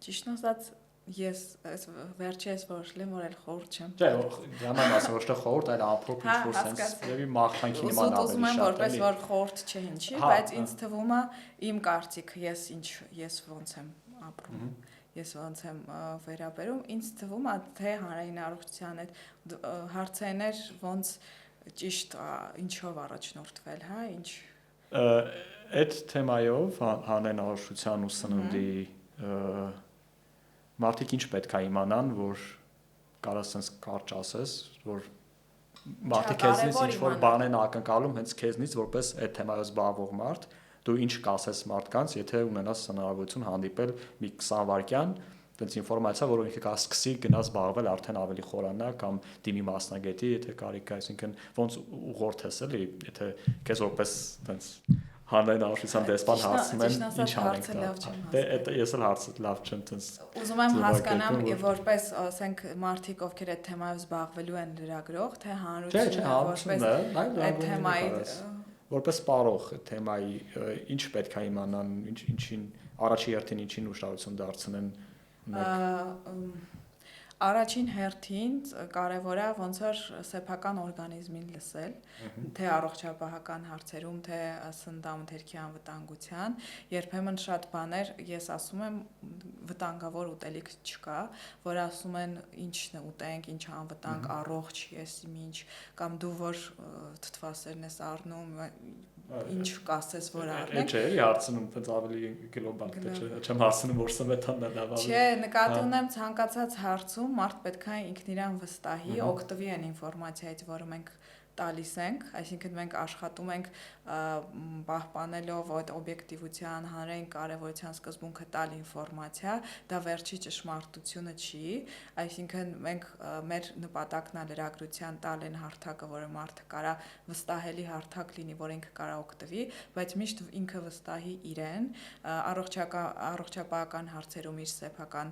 ճիշտ ասած ես այս վերջերս որոշել եմ որ այլ խորհուրդ չեմ Չէ, գանան ասեմ ոչ թե խորհուրդ, այլ ամփոփ ինչ-որ sense դեպի մաղթանքի նման ավելի շատ է։ Ուզում եմ որպես որ խորհուրդ չհնչի, բայց ինձ թվում է իմ կարծիքը ես ոնց եմ ապրում, ես ոնց եմ վերաբերում, ինձ թվում է թե հանրային առողջության այդ հարցերներ ոնց ճիշտ ինչով առաջնորդվել, հա, ինչ այդ թեմայով հանրային առողջության ու սննդի մարդիկ ինչ պետք է իմանան, որ կարա sense կարճ ասես, որ մարդիկ քեզնից ինչ որ բան են ակնկալում հենց քեզնից որպես այդ թեմայով զբաղվող մարդ, դու ինչ կասես մարդկանց, եթե ունենաս հնարավորություն հանդիպել մի 20 վայրկյան, այդպես ինֆորմացիա, որ ինքը կսկսի գնաս զբաղվել արդեն ավելի խորանա կամ դիմի մասնագետի, եթե կարիք կա, այսինքն ոնց ուղղորդես էլի, եթե քեզ որպես այդպես հանրային առողջության դեսպան հարցնում են ինչ անենք դա։ Դե ես էլ հարցը լավ չեմ տենց։ Ուզում եմ հասկանամ որպես ասենք մարդիկ ովքեր այդ թեմայով զբաղվելու են լրագրող, թե հանրությունը որպես այդ թեմայի որպես սպառող թեմայի ինչ պետք է իմանան, ինչին առաջի հերթին ինչին ուշադրություն դարձնեն Առաջին հերթին կարևոր է ոնց որ սեփական օրգանիզմին լսել, թե առողջապահական հարցերում, թե սննդամթերքի անվտանգության, երբեմն շատ բաներ ես ասում եմ վտանգավոր ուտելիք չկա, որ ասում են ինչն է ուտենք, ինչ անվտանգ, առողջ ես ինչ, կամ դու որ թթվասերն ես առնում, ինչ կասես որ առնենք։ Չէ, հարցնում տենց ավելի գլոբալ, չեմ հարցնում որ սմետանն է լավ։ Չէ, նկատի ունեմ ցանկացած հարցում մարդ պետք է ինքն իրան վստահի, օգտվի այն ինֆորմացիայից, որը մենք տալիս ենք, այսինքն մենք աշխատում ենք պահպանելով այդ օբյեկտիվության, հանրային կարևորության սկզբունքը տալ ինֆորմացիա, դա վերջի ճշմարտությունը չի, այսինքն մենք մեր նպատակն է լրագրության տալ այն հարթակը, որը մարդը կարա վստահելի հարթակ լինի, որ ինքը կարա օգտվի, բայց միշտ ինքը վստահի իրեն, առողջապահական հարցերում իր սեփական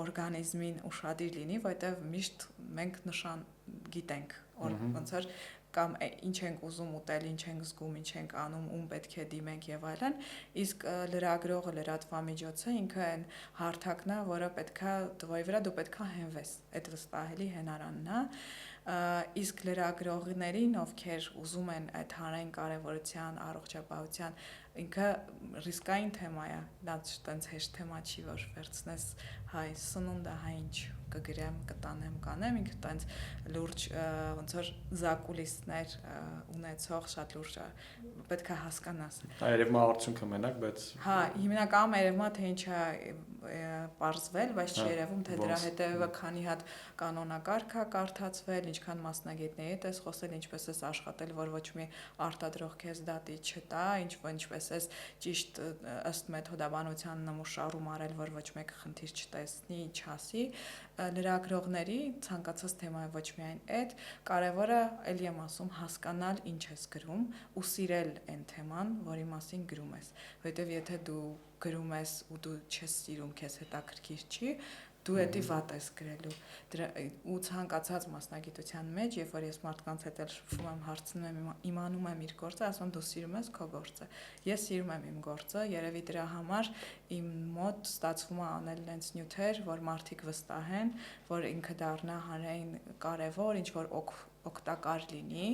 օրգանիզմին ուշադիր լինի, որտեղ միշտ մենք նշան գիտենք, ոնց որ կամ ինչ ենք ուզում ուտել, ինչ ենք զգում, ինչ ենք անում, ում պետք է դիմենք եւ այլն, իսկ լրագրողը լրատվամիջոցը ինքը այն հարթակն է, որը պետքա որի վրա դու պետքա հենվես, այդ վստահելի հենարանն է, իսկ լրագրողներին, ովքեր ուզում են այդ հանրային կարևորության, առողջապահության, ինքը ռիսկային թեմա է, դա տենց հեշտ թեմա չի, որ վերցնես հայ սնունդը, հայ ինչ կգրեմ, կտանեմ, կանեմ, ինքը տենց լուրջ ոնց որ զակուլիսներ ունեցող շատ լուրջ պետք է հասկանաս։ Երևում է արդյունքը մենակ, բայց Հա, հիմնականում երևում է թե ինչ է պարզվել, բայց չերևում թե դրա հետևը քանի հատ կանոնակարգ է կարդացվել, ինչքան մասնագետների հետ ես խոսել, ինչպես ես աշխատել, որ ոչ մի արտադրող քեզ դատի չտա, ինչպես ես ճիշտ ըստ մեթոդաբանության նմուշարում արել, որ ոչ մեկ խնդիր չտեսնի, չասի, լրագրողների ցանկացած թեմայի ոչ միայն այդ, կարևորը էլի եմ ասում հասկանալ ինչ ես գրում ու սիրել այն թեման, որի մասին գրում ես, որովհետև եթե դու գրում ես ու դու չես սիրում, քեզ հետաքրքիր չի, դու էդի վատ ես գրելու ու ցանկացած մասնագիտության մեջ, երբ որ ես մարդկանց հետ էլ շփվում եմ, հարցնում եմ, իմանում եմ իր գործը, ասում եմ դու սիրում ես քո գործը։ Ես սիրում եմ իմ գործը, երևի դրա համար իմ մոտ ստացվում է անել այնց նյութեր, որ մարդիկ վստահեն, որ ինքը դառնա հանրային կարևոր, ինչ որ օգտակար լինի,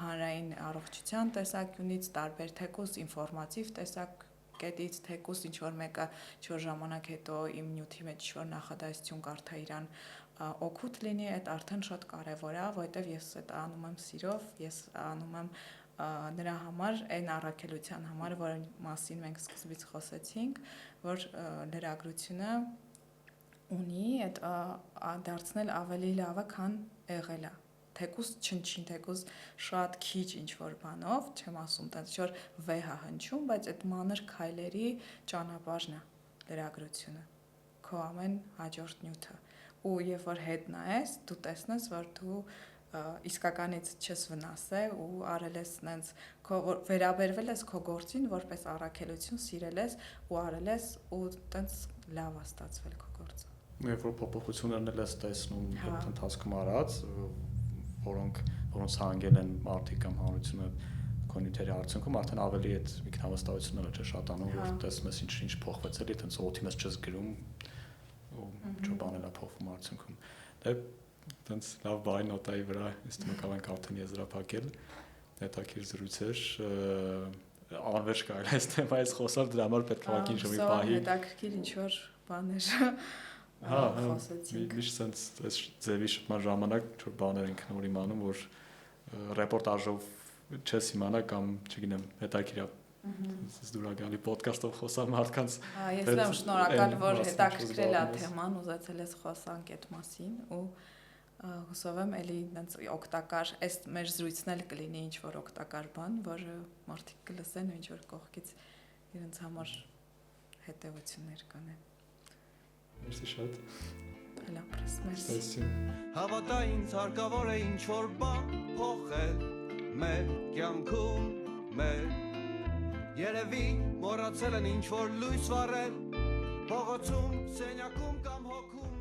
հանրային առողջության տեսանկյունից, տարբեր թեկուզ ինֆորմատիվ տեսակետից, թեկուզ ինչ որ մեկը ինչ-որ ժամանակ հետո իմ նյութի մեջ ինչ-որ նախադասություն կարդա իրան օգուտ լինի, այդ արդեն շատ կարևոր է, որովհետև ես այդ անում եմ սիրով, ես անում եմ նրա համար այն առաքելության համար, որի մասին մենք սկզբից խոսեցինք, որ լրագրությունը ունի այդ դարձնել ավելի լավը, քան եղել է։ Թեկուզ չնչին, թեկուզ շատ քիչ ինչ-որ բանով, չեմ ասում, տենց որ վեհ է հնչում, բայց այդ մանր քայլերի ճանապարհն է լրագրությունը, քո ամեն հաջորդ նյութը։ Ու երբ որ հետ նայես, դու տեսնես, որ դու իսկականից չես վնասել ու արել ես նենց քո վերաբերվել ես քո գործին որպես առաքելություն, սիրել ես ու արել ես ու տենց լավ է ստացվել քո գործը։ Երբ որ փոփոխություններն ես տեսնում ընթացքում արած, որոնց հանգել են մարդիկ կամ հանրությունը կոնյունկտուրի արդյունքում արդեն ավելի այդ ինքնավստահությունները չէ շատանում, որ տեսնում ես ինչ փոխվեց էլի, այդպես օդի մեջ չես գրում ու ինչ բաներ է փոխվում արդյունքում։ Դե այդպես լավ բայ նոտայի վրա ինձ թվում է կարող ենք արդեն եզրափակել։ Հետաքրքիր զրույց էր, անվերջ կարելի է այս թեմայից խոսալ, դրա համար պետք է ուղղակի ինչ-որ մի պահի հետաքրքիր ինչ-որ բաներ խոսեցինք։ Միշտ sense այս ձևի շփման ժամանակ ինչ-որ բաներ ենք նոր իմանում, որ ռեպորտաժով չես իմանա կամ չգիտեմ, հետաքրքիր է դուրա գալի ոդկասթով խոսալ մարդկանց։ Ես եմ շնորհակալ, որ հետաքրքրել է թեման, ուզեցել ես խոսանք այդ մասին ու հուսով եմ էլի այնց օգտակար, այս մեր զրույցն էլ կլինի ինչ-որ օգտակար բան, որը մարդիկ կլսեն ու ինչ-որ կողքից իրենց համար հետևություններ կանեն։ Մերսի շատ։ Լավ, մերսի։ Հավատա ինձ հարկավոր է ինչ-որ բան փոխել մեր կյանքում, մեր երևի մոռացել են ինչ-որ լույս վառել փողոցում, սենյակում կամ հոգում